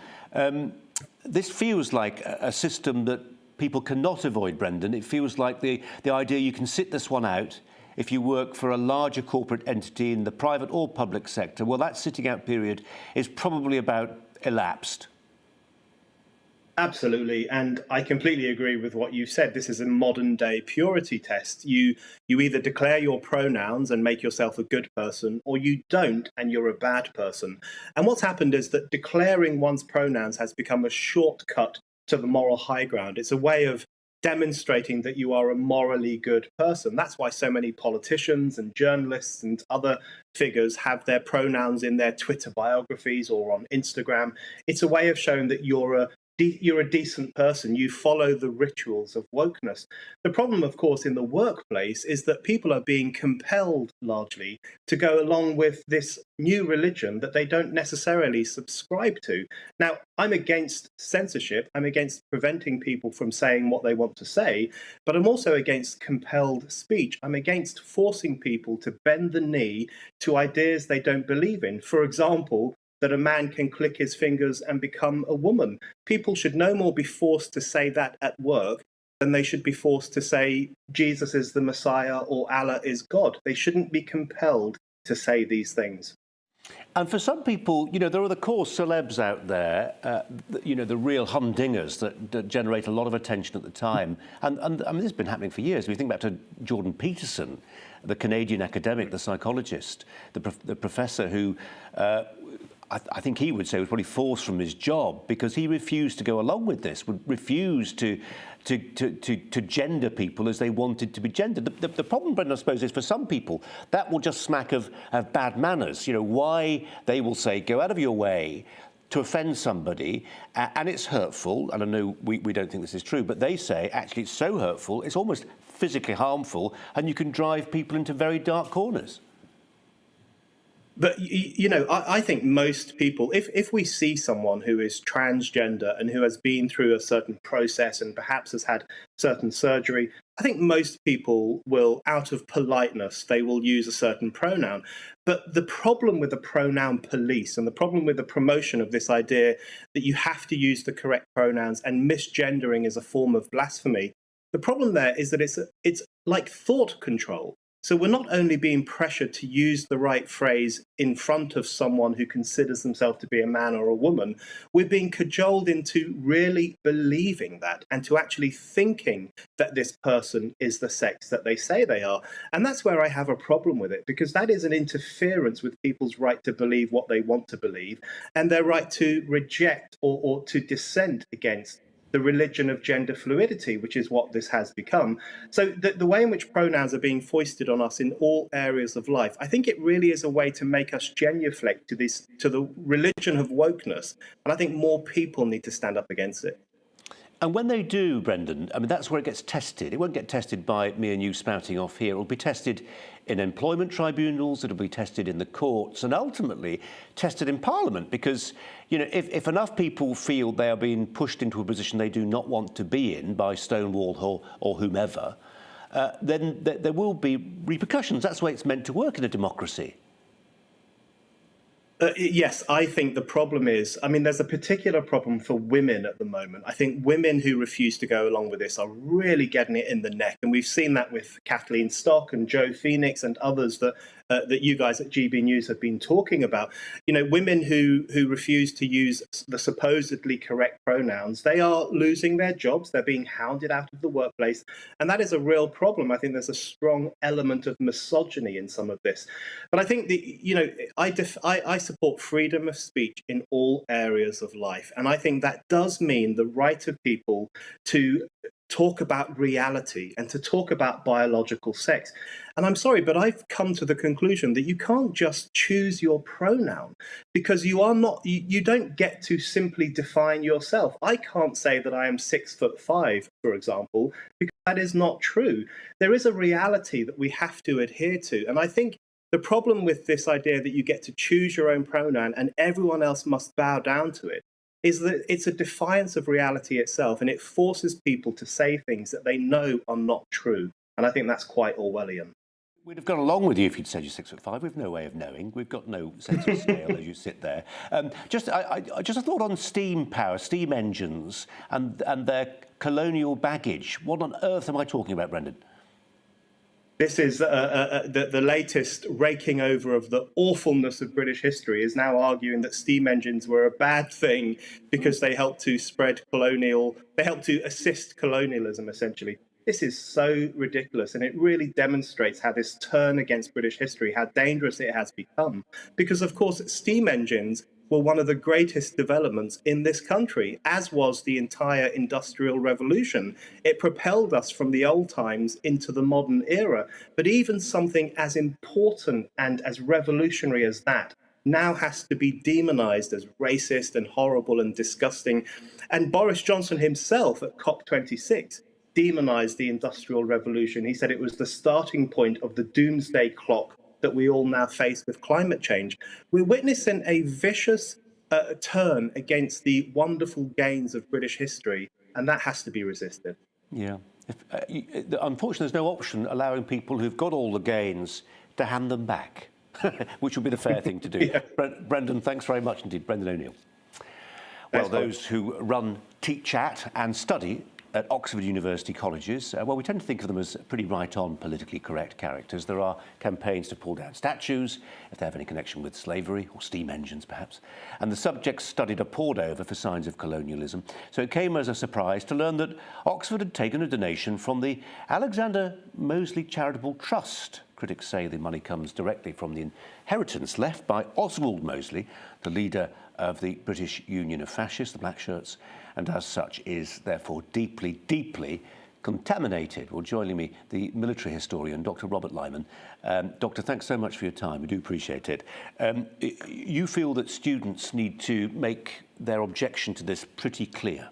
Speaker 3: This feels like a system that people cannot avoid, Brendan. It feels like the idea you can sit this one out if you work for a larger corporate entity in the private or public sector. Well, that sitting out period is probably about elapsed.
Speaker 18: Absolutely, and I completely agree with what you said. This is a modern-day purity test. You either declare your pronouns and make yourself a good person, or you don't and you're a bad person. And what's happened is that declaring one's pronouns has become a shortcut to the moral high ground. It's a way of demonstrating that you are a morally good person. That's why so many politicians and journalists and other figures have their pronouns in their Twitter biographies or on Instagram. It's a way of showing that you're a decent person. You follow the rituals of wokeness. The problem, of course, in the workplace is that people are being compelled largely to go along with this new religion that they don't necessarily subscribe to. Now, I'm against censorship. I'm against preventing people from saying what they want to say, but I'm also against compelled speech. I'm against forcing people to bend the knee to ideas they don't believe in. For example, that a man can click his fingers and become a woman. People should no more be forced to say that at work than they should be forced to say Jesus is the Messiah or Allah is God. They shouldn't be compelled to say these things.
Speaker 3: And for some people, there are the core celebs out there, the real humdingers that generate a lot of attention at the time. And I mean, this has been happening for years. We think back to Jordan Peterson, the Canadian academic, the psychologist, the professor who I think he would say was probably forced from his job because he refused to go along with this, would refuse to gender people as they wanted to be gendered. The problem, Brendan, I suppose, is for some people, that will just smack of bad manners. Why they will say, go out of your way to offend somebody, and it's hurtful, and I know we don't think this is true, but they say, actually, it's so hurtful, it's almost physically harmful, and you can drive people into very dark corners.
Speaker 18: But, I think most people, if we see someone who is transgender and who has been through a certain process and perhaps has had certain surgery, I think most people will, out of politeness, they will use a certain pronoun. But the problem with the pronoun police and the problem with the promotion of this idea that you have to use the correct pronouns and misgendering is a form of blasphemy, the problem there is that it's like thought control. So we're not only being pressured to use the right phrase in front of someone who considers themselves to be a man or a woman, we're being cajoled into really believing that and to actually thinking that this person is the sex that they say they are. And that's where I have a problem with it, because that is an interference with people's right to believe what they want to believe and their right to reject or to dissent against the religion of gender fluidity, which is what this has become. So the way in which pronouns are being foisted on us in all areas of life, I think it really is a way to make us genuflect to the religion of wokeness. And I think more people need to stand up against it.
Speaker 3: And when they do, Brendan, I mean, that's where it gets tested. It won't get tested by me and you spouting off here. It'll be tested in employment tribunals, it'll be tested in the courts, and ultimately tested in Parliament, because, if enough people feel they are being pushed into a position they do not want to be in by Stonewall or whomever, then there will be repercussions. That's the way it's meant to work in a democracy.
Speaker 18: Yes, I think the problem is, there's a particular problem for women at the moment. I think women who refuse to go along with this are really getting it in the neck. And we've seen that with Kathleen Stock and Joe Phoenix and others that you guys at GB News have been talking about. Women who refuse to use the supposedly correct pronouns, they are losing their jobs. They're being hounded out of the workplace. And that is a real problem. I think there's a strong element of misogyny in some of this. But I think I support freedom of speech in all areas of life. And I think that does mean the right of people to talk about reality and to talk about biological sex. And I'm sorry, but I've come to the conclusion that you can't just choose your pronoun, because you don't get to simply define yourself. I can't say that I am 6'5", for example, because that is not true. There is a reality that we have to adhere to. And I think the problem with this idea that you get to choose your own pronoun and everyone else must bow down to it is that it's a defiance of reality itself, and it forces people to say things that they know are not true. And I think that's quite Orwellian.
Speaker 3: We'd have gone along with you if you'd said you're 6'5". We've no way of knowing. We've got no sense of scale as you sit there. Just a thought on steam power, steam engines, and their colonial baggage. What on earth am I talking about, Brendan?
Speaker 18: This is the latest raking over of the awfulness of British history, is now arguing that steam engines were a bad thing because they helped to they helped to assist colonialism, essentially. This is so ridiculous, and it really demonstrates how this turn against British history, how dangerous it has become. Because, of course, steam engines were one of the greatest developments in this country, as was the entire Industrial Revolution. It propelled us from the old times into the modern era. But even something as important and as revolutionary as that now has to be demonized as racist and horrible and disgusting. And Boris Johnson himself at COP26 demonized the Industrial Revolution. He said it was the starting point of the doomsday clock that we all now face with climate change. We're witnessing a vicious turn against the wonderful gains of British history, and that has to be resisted.
Speaker 3: Yeah. Unfortunately, there's no option allowing people who've got all the gains to hand them back, which would be the fair thing to do. Yeah. Brendan, thanks very much indeed. Brendan O'Neill. Well, those who run, teach at and study at Oxford University colleges, well, we tend to think of them as pretty right-on, politically correct characters. There are campaigns to pull down statues, if they have any connection with slavery, or steam engines, perhaps. And the subjects studied are pored over for signs of colonialism. So it came as a surprise to learn that Oxford had taken a donation from the Alexander Mosley Charitable Trust. Critics say the money comes directly from the inheritance left by Oswald Mosley, the leader of the British Union of Fascists, the Black Shirts, and as such is therefore deeply, deeply contaminated. Well, joining me, the military historian, Dr. Robert Lyman. Doctor, thanks so much for your time. We do appreciate it. You feel that students need to make their objection to this pretty clear?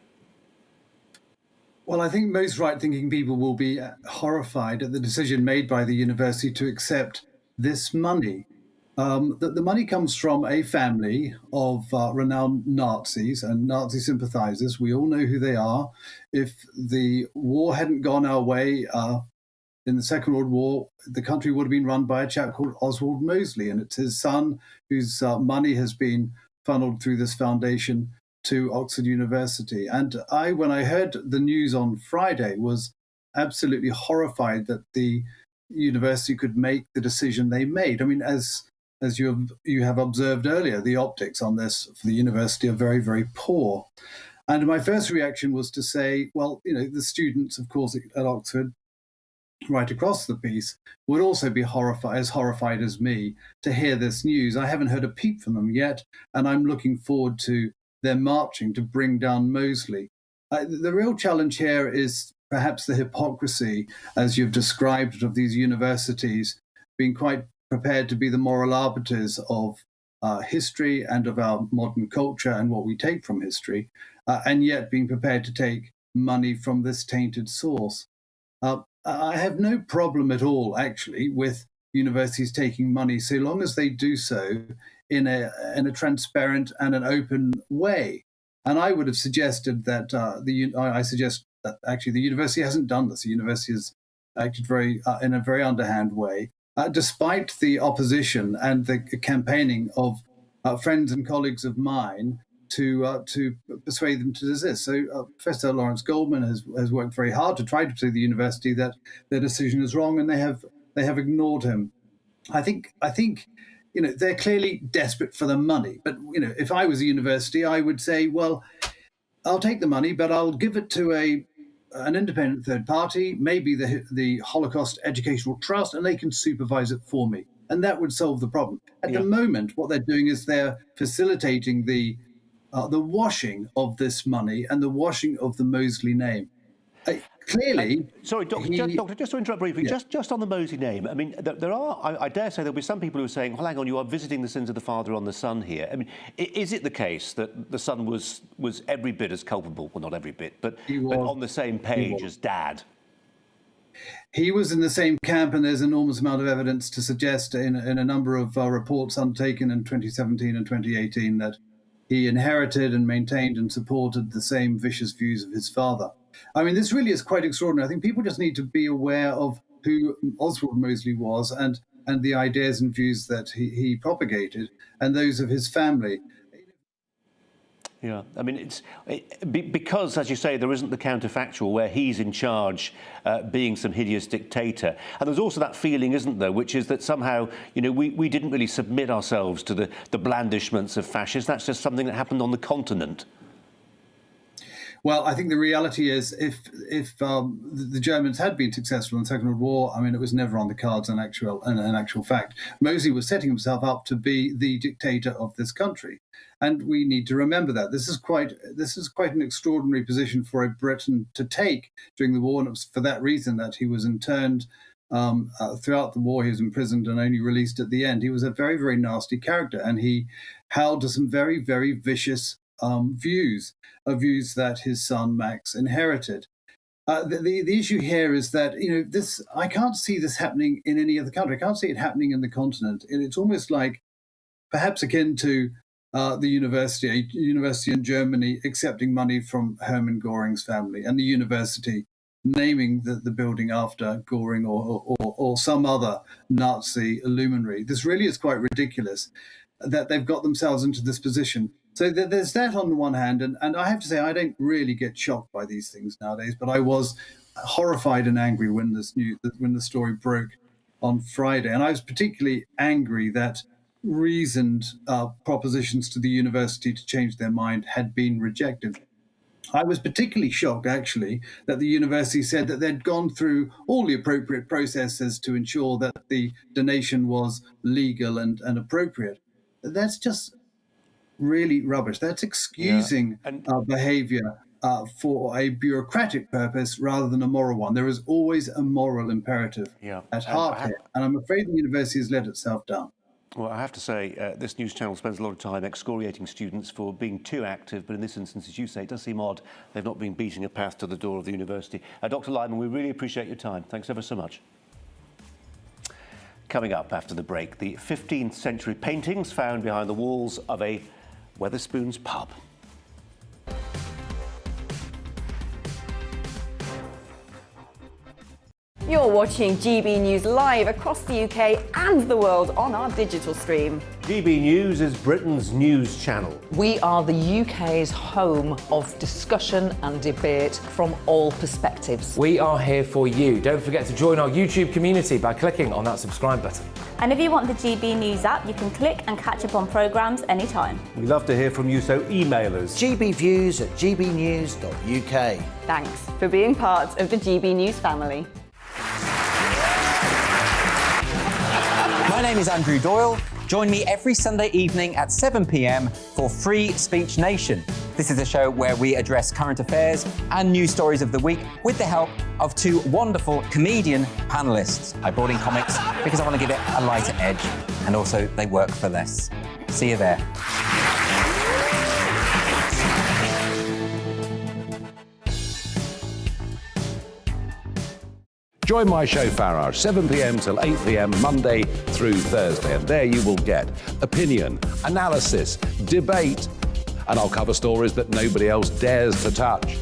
Speaker 19: Well, I think most right-thinking people will be horrified at the decision made by the university to accept this money. The money comes from a family of renowned Nazis and Nazi sympathizers. We all know who they are. If the war hadn't gone our way in the Second World War, the country would have been run by a chap called Oswald Mosley, and it's his son whose money has been funneled through this foundation to Oxford University. And when I heard the news on Friday, was absolutely horrified that the university could make the decision they made. I mean, as you have observed earlier, the optics on this for the university are very, very poor. And my first reaction was to say, well, the students, of course, at Oxford, right across the piece, would also be horrified as me to hear this news. I haven't heard a peep from them yet, and I'm looking forward to them marching to bring down Mosley. The real challenge here is perhaps the hypocrisy, as you've described, of these universities being quite prepared to be the moral arbiters of history and of our modern culture and what we take from history, and yet being prepared to take money from this tainted source. I have no problem at all, actually, with universities taking money, so long as they do so in a transparent and an open way. And I would have suggested that I suggest that actually the university hasn't done this. The university has acted in a very underhand way. Despite the opposition and the campaigning of friends and colleagues of mine to persuade them to desist. So Professor Lawrence Goldman has worked very hard to try to persuade the university that their decision is wrong, and they have ignored him. I think they're clearly desperate for the money. But if I was a university, I would say, well, I'll take the money, but I'll give it to an independent third party, maybe the Holocaust Educational Trust, and they can supervise it for me. And that would solve the problem. At the moment, what they're doing is they're facilitating the washing of this money and the washing of the Mosley name. clearly...
Speaker 3: Sorry, Doctor, just to interrupt briefly, just on the Mosey name, I mean, there are, I dare say there'll be some people who are saying, well, hang on, you are visiting the sins of the father on the son here. I mean, is it the case that the son was every bit as culpable, well, not every bit, but on the same page as Dad?
Speaker 19: He was in the same camp, and there's an enormous amount of evidence to suggest in a number of reports undertaken in 2017 and 2018 that he inherited and maintained and supported the same vicious views of his father. I mean, this really is quite extraordinary. I think people just need to be aware of who Oswald Mosley was and the ideas and views that he propagated, and those of his family.
Speaker 3: Yeah, I mean, because, as you say, there isn't the counterfactual where he's in charge, being some hideous dictator. And there's also that feeling, isn't there, which is that somehow, you know, we didn't really submit ourselves to the blandishments of fascists. That's just something that happened on the continent.
Speaker 19: Well, I think the reality is if the Germans had been successful in the Second World War, I mean, it was never on the cards in actual fact. Mosley was setting himself up to be the dictator of this country. And we need to remember that. This is quite an extraordinary position for a Briton to take during the war, and it was for that reason that he was interned throughout the war. He was imprisoned and only released at the end. He was a very, very nasty character, and he held to some very, very vicious views that his son Max inherited. The issue here is that, you know, I can't see this happening in any other country. I can't see it happening in the continent. It's almost like perhaps akin to a university in Germany accepting money from Hermann Göring's family, and the university naming the building after Göring or some other Nazi luminary. This really is quite ridiculous that they've got themselves into this position. So there's that on the one hand, and I have to say I don't really get shocked by these things nowadays, but I was horrified and angry when the story broke on Friday, and I was particularly angry that reasoned propositions to the university to change their mind had been rejected. I was particularly shocked, actually, that the university said that they'd gone through all the appropriate processes to ensure that the donation was legal and appropriate. That's just really rubbish. That's excusing behaviour for a bureaucratic purpose rather than a moral one. There is always a moral imperative at heart here, and I'm afraid the university has let itself down.
Speaker 3: Well, I have to say, this news channel spends a lot of time excoriating students for being too active, but in this instance, as you say, it does seem odd they've not been beating a path to the door of the university. Dr. Lyman, we really appreciate your time. Thanks ever so much. Coming up after the break, the 15th century paintings found behind the walls of a Wetherspoons pub.
Speaker 2: You're watching GB News live across the UK and the world on our digital stream.
Speaker 3: GB News is Britain's news channel.
Speaker 4: We are the UK's home of discussion and debate from all perspectives.
Speaker 5: We are here for you. Don't forget to join our YouTube community by clicking on that subscribe button.
Speaker 6: And if you want the GB News app, you can click and catch up on programmes anytime.
Speaker 3: We love to hear from you, so email us.
Speaker 20: gbviews@gbnews.uk.
Speaker 2: Thanks for being part of the GB News family.
Speaker 8: My name is Andrew Doyle. Join me every Sunday evening at 7 p.m. for Free Speech Nation. This is a show where we address current affairs and news stories of the week with the help of two wonderful comedian panellists. I brought in comics because I want to give it a lighter edge, and also they work for less. See you there.
Speaker 9: Join my show Farage, 7 p.m. till 8 p.m. Monday through Thursday, and there you will get opinion, analysis, debate, and I'll cover stories that nobody else dares to touch.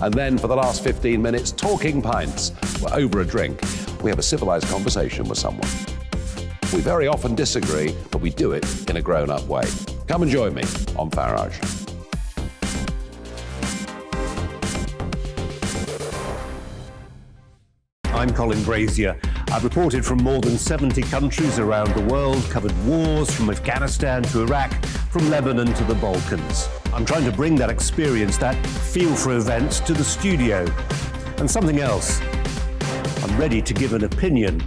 Speaker 9: And then for the last 15 minutes, talking pints. We're over a drink. We have a civilized conversation with someone. We very often disagree, but we do it in a grown-up way. Come and join me on Farage.
Speaker 3: I'm Colin Brazier. I've reported from more than 70 countries around the world, covered wars from Afghanistan to Iraq, from Lebanon to the Balkans. I'm trying to bring that experience, that feel for events, to the studio. And something else. I'm ready to give an opinion.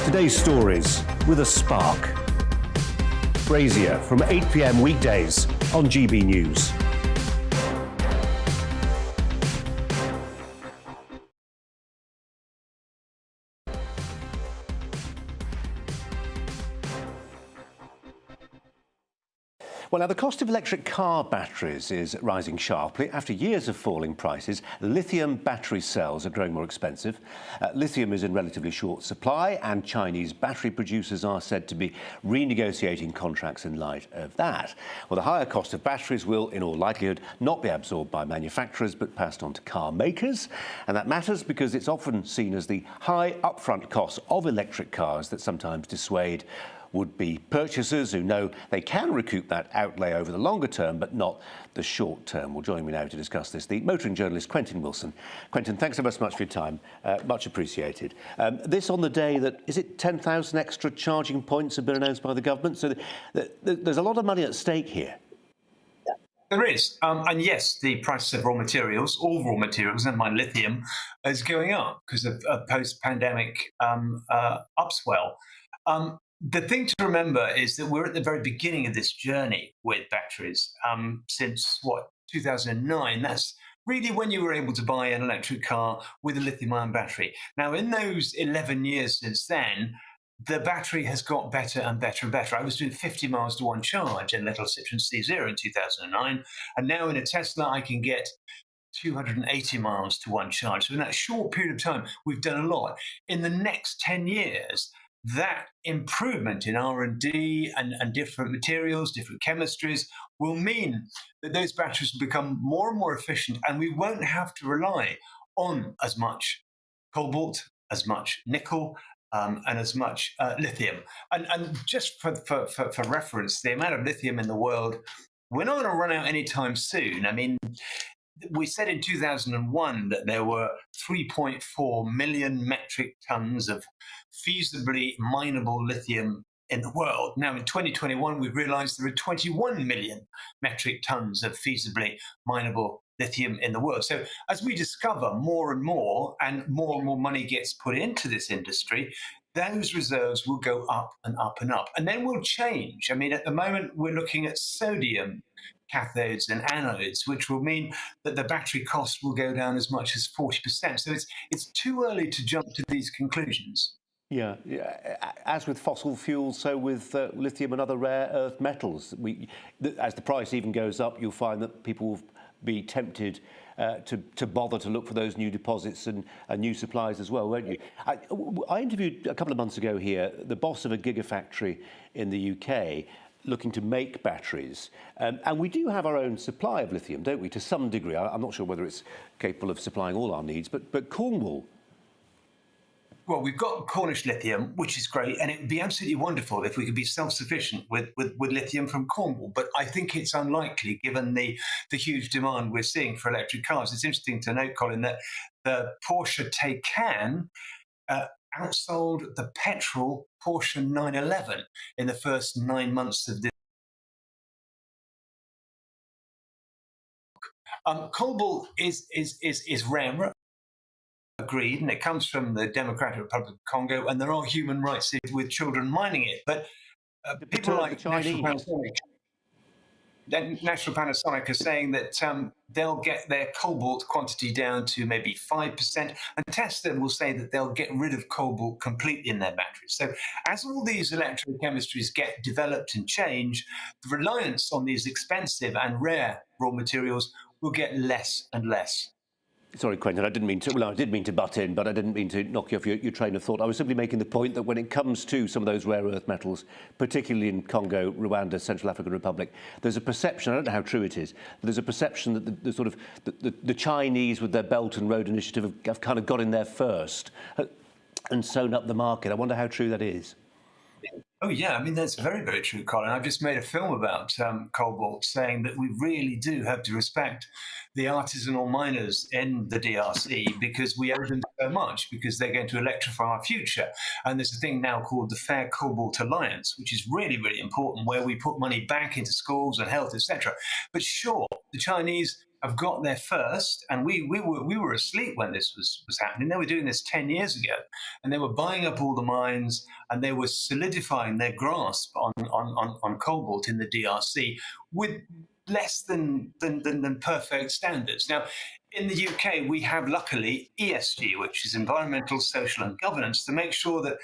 Speaker 3: Today's stories with a spark. Brazier from 8 p.m. weekdays on GB News. Well, now the cost of electric car batteries is rising sharply. After years of falling prices, lithium battery cells are growing more expensive. Lithium is in relatively short supply, and Chinese battery producers are said to be renegotiating contracts in light of that. Well, the higher cost of batteries will, in all likelihood, not be absorbed by manufacturers but passed on to car makers. And that matters because it's often seen as the high upfront costs of electric cars that sometimes dissuade would-be purchasers who know they can recoup that outlay over the longer term, but not the short term. Well, joining me now to discuss this, the motoring journalist Quentin Wilson. Quentin, thanks ever so much for your time. Much appreciated. This on the day that, is it 10,000 extra charging points have been announced by the government? So there's a lot of money at stake here.
Speaker 20: There is. And yes, the prices of raw materials, all raw materials, never mind lithium, is going up because of a post-pandemic upswell. The thing to remember is that we're at the very beginning of this journey with batteries. Since, 2009? That's really when you were able to buy an electric car with a lithium-ion battery. Now, in those 11 years since then, the battery has got better and better and better. I was doing 50 miles to one charge in little Citroen C0 in 2009, and now in a Tesla I can get 280 miles to one charge. So in that short period of time, we've done a lot. In the next 10 years, that improvement in R&D and different materials, different chemistries, will mean that those batteries will become more and more efficient, and we won't have to rely on as much cobalt, as much nickel, and as much lithium. And just for reference, the amount of lithium in the world, we're not going to run out anytime soon. I mean, we said in 2001 that there were 3.4 million metric tons of feasibly mineable lithium in the world. Now, in 2021, we've realized there are 21 million metric tons of feasibly mineable lithium in the world. So as we discover more and more money gets put into this industry, those reserves will go up and up and up. And then we'll change. I mean, at the moment, we're looking at sodium cathodes and anodes, which will mean that the battery cost will go down as much as 40%. So it's too early to jump to these conclusions.
Speaker 3: Yeah. As with fossil fuels, so with lithium and other rare earth metals. As the price even goes up, you'll find that people will be tempted to bother to look for those new deposits and new supplies as well, won't you? I interviewed a couple of months ago here the boss of a gigafactory in the UK looking to make batteries. And we do have our own supply of lithium, don't we, to some degree? I'm not sure whether it's capable of supplying all our needs, but Cornwall.
Speaker 20: Well, we've got Cornish lithium, which is great, and it would be absolutely wonderful if we could be self-sufficient with lithium from Cornwall. But I think it's unlikely, given the huge demand we're seeing for electric cars. It's interesting to note, Colin, that the Porsche Taycan outsold the petrol Porsche 911 in the first 9 months of this. Cobalt is rare. Agreed, and it comes from the Democratic Republic of Congo, and there are human rights with children mining it. But people like National Panasonic are saying that they'll get their cobalt quantity down to maybe 5%, and Tesla will say that they'll get rid of cobalt completely in their batteries. So as all these electrochemistries get developed and change, the reliance on these expensive and rare raw materials will get less and less.
Speaker 3: Sorry, Quentin, I did mean to butt in, but I didn't mean to knock you off your train of thought. I was simply making the point that when it comes to some of those rare earth metals, particularly in Congo, Rwanda, Central African Republic, there's a perception, I don't know how true it is, but there's a perception that the Chinese with their Belt and Road Initiative have kind of got in there first and sewn up the market. I wonder how true that is.
Speaker 20: Oh, yeah. I mean, that's very, very true, Colin. I've just made a film about cobalt, saying that we really do have to respect the artisanal miners in the DRC because we owe them so much, because they're going to electrify our future. And there's a thing now called the Fair Cobalt Alliance, which is really, really important, where we put money back into schools and health, etc. But sure, the Chinese have got there first, and we were asleep when this was happening. They were doing this 10 years ago, and they were buying up all the mines, and they were solidifying their grasp on cobalt in the DRC with less than perfect standards. Now, in the UK, we have luckily ESG, which is environmental, social, and governance, to make sure that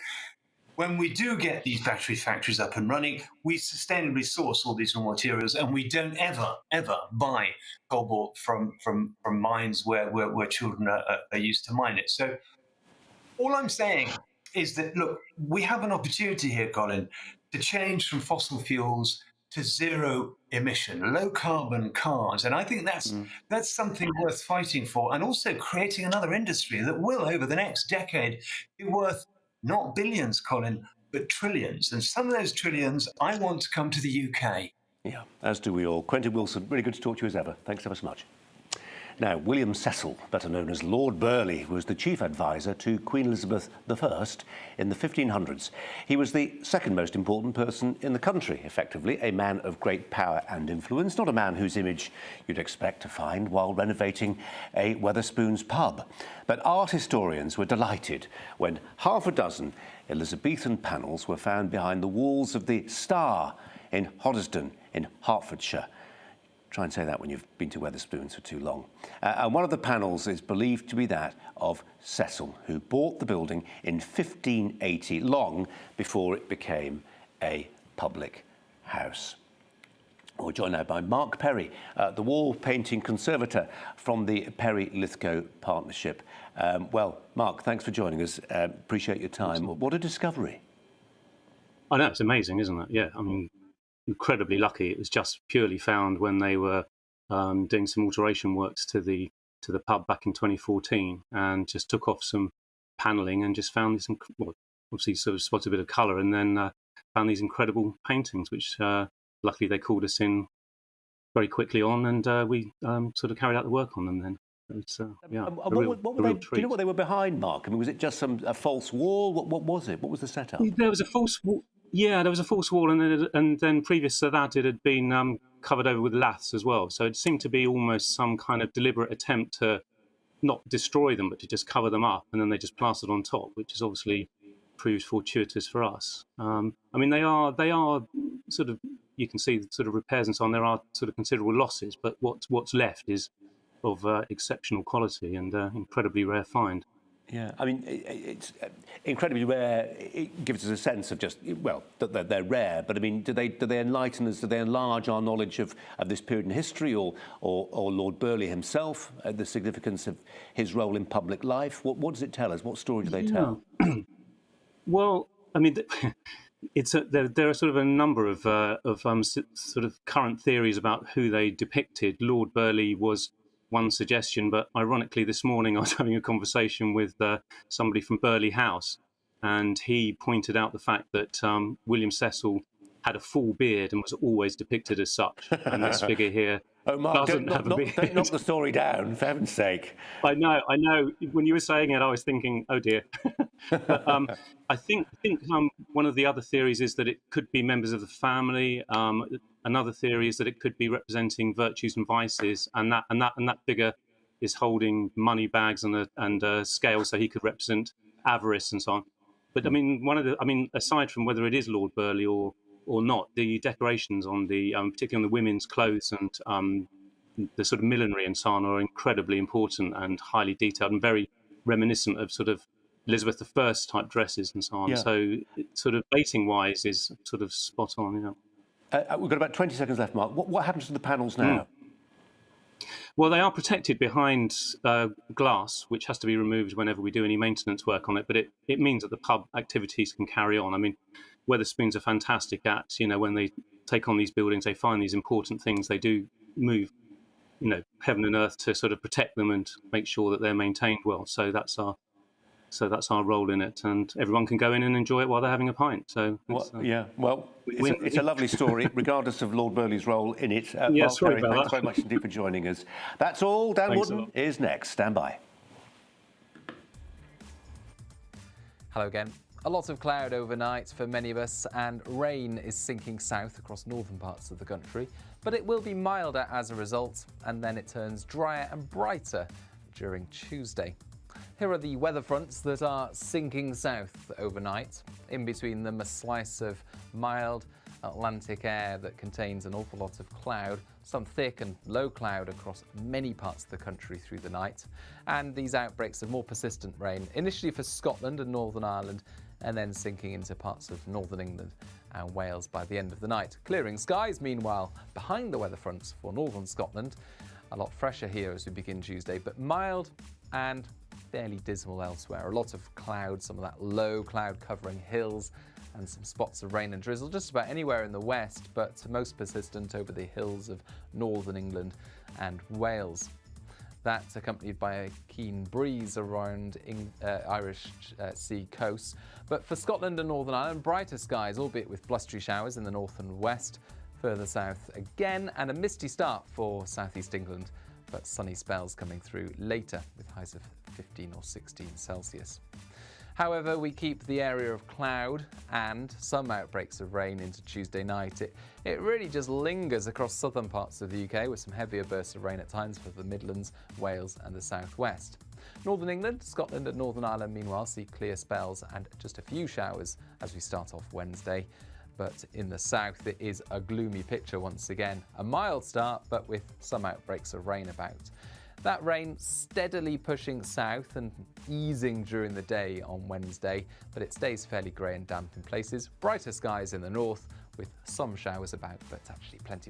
Speaker 20: when we do get these battery factories up and running, we sustainably source all these raw materials, and we don't ever buy cobalt from mines where children are used to mine it. So all I'm saying is that, look, we have an opportunity here, Colin, to change from fossil fuels to zero emission, low carbon cars. And I think that's something worth fighting for, and also creating another industry that will, over the next decade, be worth not billions, Colin, but trillions. And some of those trillions I want to come to the UK.
Speaker 3: Yeah, as do we all. Quentin Wilson, really good to talk to you as ever. Thanks ever so much. Now, William Cecil, better known as Lord Burghley, was the chief advisor to Queen Elizabeth I in the 1500s. He was the second most important person in the country, effectively, a man of great power and influence, not a man whose image you'd expect to find while renovating a Wetherspoons pub. But art historians were delighted when half a dozen Elizabethan panels were found behind the walls of the Star in Hoddesdon in Hertfordshire. Try and say that when you've been to Wetherspoons for too long. And one of the panels is believed to be that of Cecil, who bought the building in 1580, long before it became a public house. We're joined now by Mark Perry, the wall painting conservator from the Perry Lithgow Partnership. Well, Mark, thanks for joining us. Appreciate your time. What a discovery.
Speaker 21: I know, it's amazing, isn't it? Yeah, I mean, incredibly lucky. It was just purely found when they were doing some alteration works to the pub back in 2014, and just took off some panelling and just found this, obviously sort of spotted a bit of colour, and then found these incredible paintings, which luckily they called us in very quickly on, and we sort of carried out the work on them then. It's, yeah,
Speaker 3: what were they, do you know what they were behind, Mark? I mean, was it just a false wall? What was it? What was the setup?
Speaker 21: There was a false wall. Yeah, there was a false wall, and then previous to that, it had been covered over with laths as well. So it seemed to be almost some kind of deliberate attempt to not destroy them, but to just cover them up, and then they just plastered on top, which is obviously proved fortuitous for us. I mean, they are sort of, you can see sort of repairs and so on. There are sort of considerable losses, but what's left is of exceptional quality and incredibly rare find.
Speaker 3: Yeah, I mean, it's incredibly rare. It gives us a sense of just, well, that they're rare, but I mean, do they enlighten us, do they enlarge our knowledge of this period in history, or Lord Burghley himself, the significance of his role in public life? What does it tell us? What story do they tell?
Speaker 21: Well, I mean, there are sort of a number of sort of current theories about who they depicted. Lord Burghley was one suggestion, but ironically this morning I was having a conversation with somebody from Burghley House, and he pointed out the fact that William Cecil had a full beard and was always depicted as such, and this figure here doesn't have a beard.
Speaker 3: Don't knock the story down, for heaven's sake.
Speaker 21: I know. When you were saying it, I was thinking, oh dear. But, I think one of the other theories is that it could be members of the family. Another theory is that it could be representing virtues and vices, and that figure is holding money bags and a scale, so he could represent avarice and so on. But I mean, aside from whether it is Lord Burghley or not, the decorations on the particularly on the women's clothes and the sort of millinery and so on are incredibly important and highly detailed and very reminiscent of sort of Elizabeth I type dresses and so on.
Speaker 3: Yeah.
Speaker 21: So sort of dating wise is sort of spot on. Yeah.
Speaker 3: We've got about 20 seconds left, Mark. What happens to the panels now?
Speaker 21: Well, they are protected behind glass, which has to be removed whenever we do any maintenance work on it. But it means that the pub activities can carry on. I mean, Wetherspoons are fantastic at, when they take on these buildings, they find these important things. They do move, heaven and earth to sort of protect them and make sure that they're maintained well. So that's our role in it, and everyone can go in and enjoy it while they're having a pint. So
Speaker 3: it's a lovely story, regardless of Lord Burghley's role in it.
Speaker 21: Sorry
Speaker 3: Perry,
Speaker 21: about
Speaker 3: thanks
Speaker 21: that.
Speaker 3: very much indeed for joining us. That's all. Dan
Speaker 21: Thanks
Speaker 3: Wooden is next. Stand by.
Speaker 1: Hello again. A lot of cloud overnight for many of us, and rain is sinking south across northern parts of the country, but it will be milder as a result, and then it turns drier and brighter during Tuesday. Here are the weather fronts that are sinking south overnight. In between them, a slice of mild Atlantic air that contains an awful lot of cloud, some thick and low cloud across many parts of the country through the night. And these outbreaks of more persistent rain, initially for Scotland and Northern Ireland, and then sinking into parts of northern England and Wales by the end of the night. Clearing skies, meanwhile, behind the weather fronts for northern Scotland. A lot fresher here as we begin Tuesday, but mild and fairly dismal elsewhere. A lot of cloud, some of that low cloud covering hills, and some spots of rain and drizzle just about anywhere in the west, but most persistent over the hills of northern England and Wales. That's accompanied by a keen breeze around Irish Sea coasts. But for Scotland and Northern Ireland, brighter skies, albeit with blustery showers in the north and west. Further south again, and a misty start for southeast England, but sunny spells coming through later with highs of 15 or 16 Celsius. However, we keep the area of cloud and some outbreaks of rain into Tuesday night. It really just lingers across southern parts of the UK with some heavier bursts of rain at times for the Midlands, Wales and the southwest. Northern England, Scotland and Northern Ireland meanwhile see clear spells and just a few showers as we start off Wednesday. But in the south it is a gloomy picture once again. A mild start but with some outbreaks of rain about. That rain steadily pushing south and easing during the day on Wednesday, but it stays fairly grey and damp in places. Brighter skies in the north with some showers about, but actually plenty of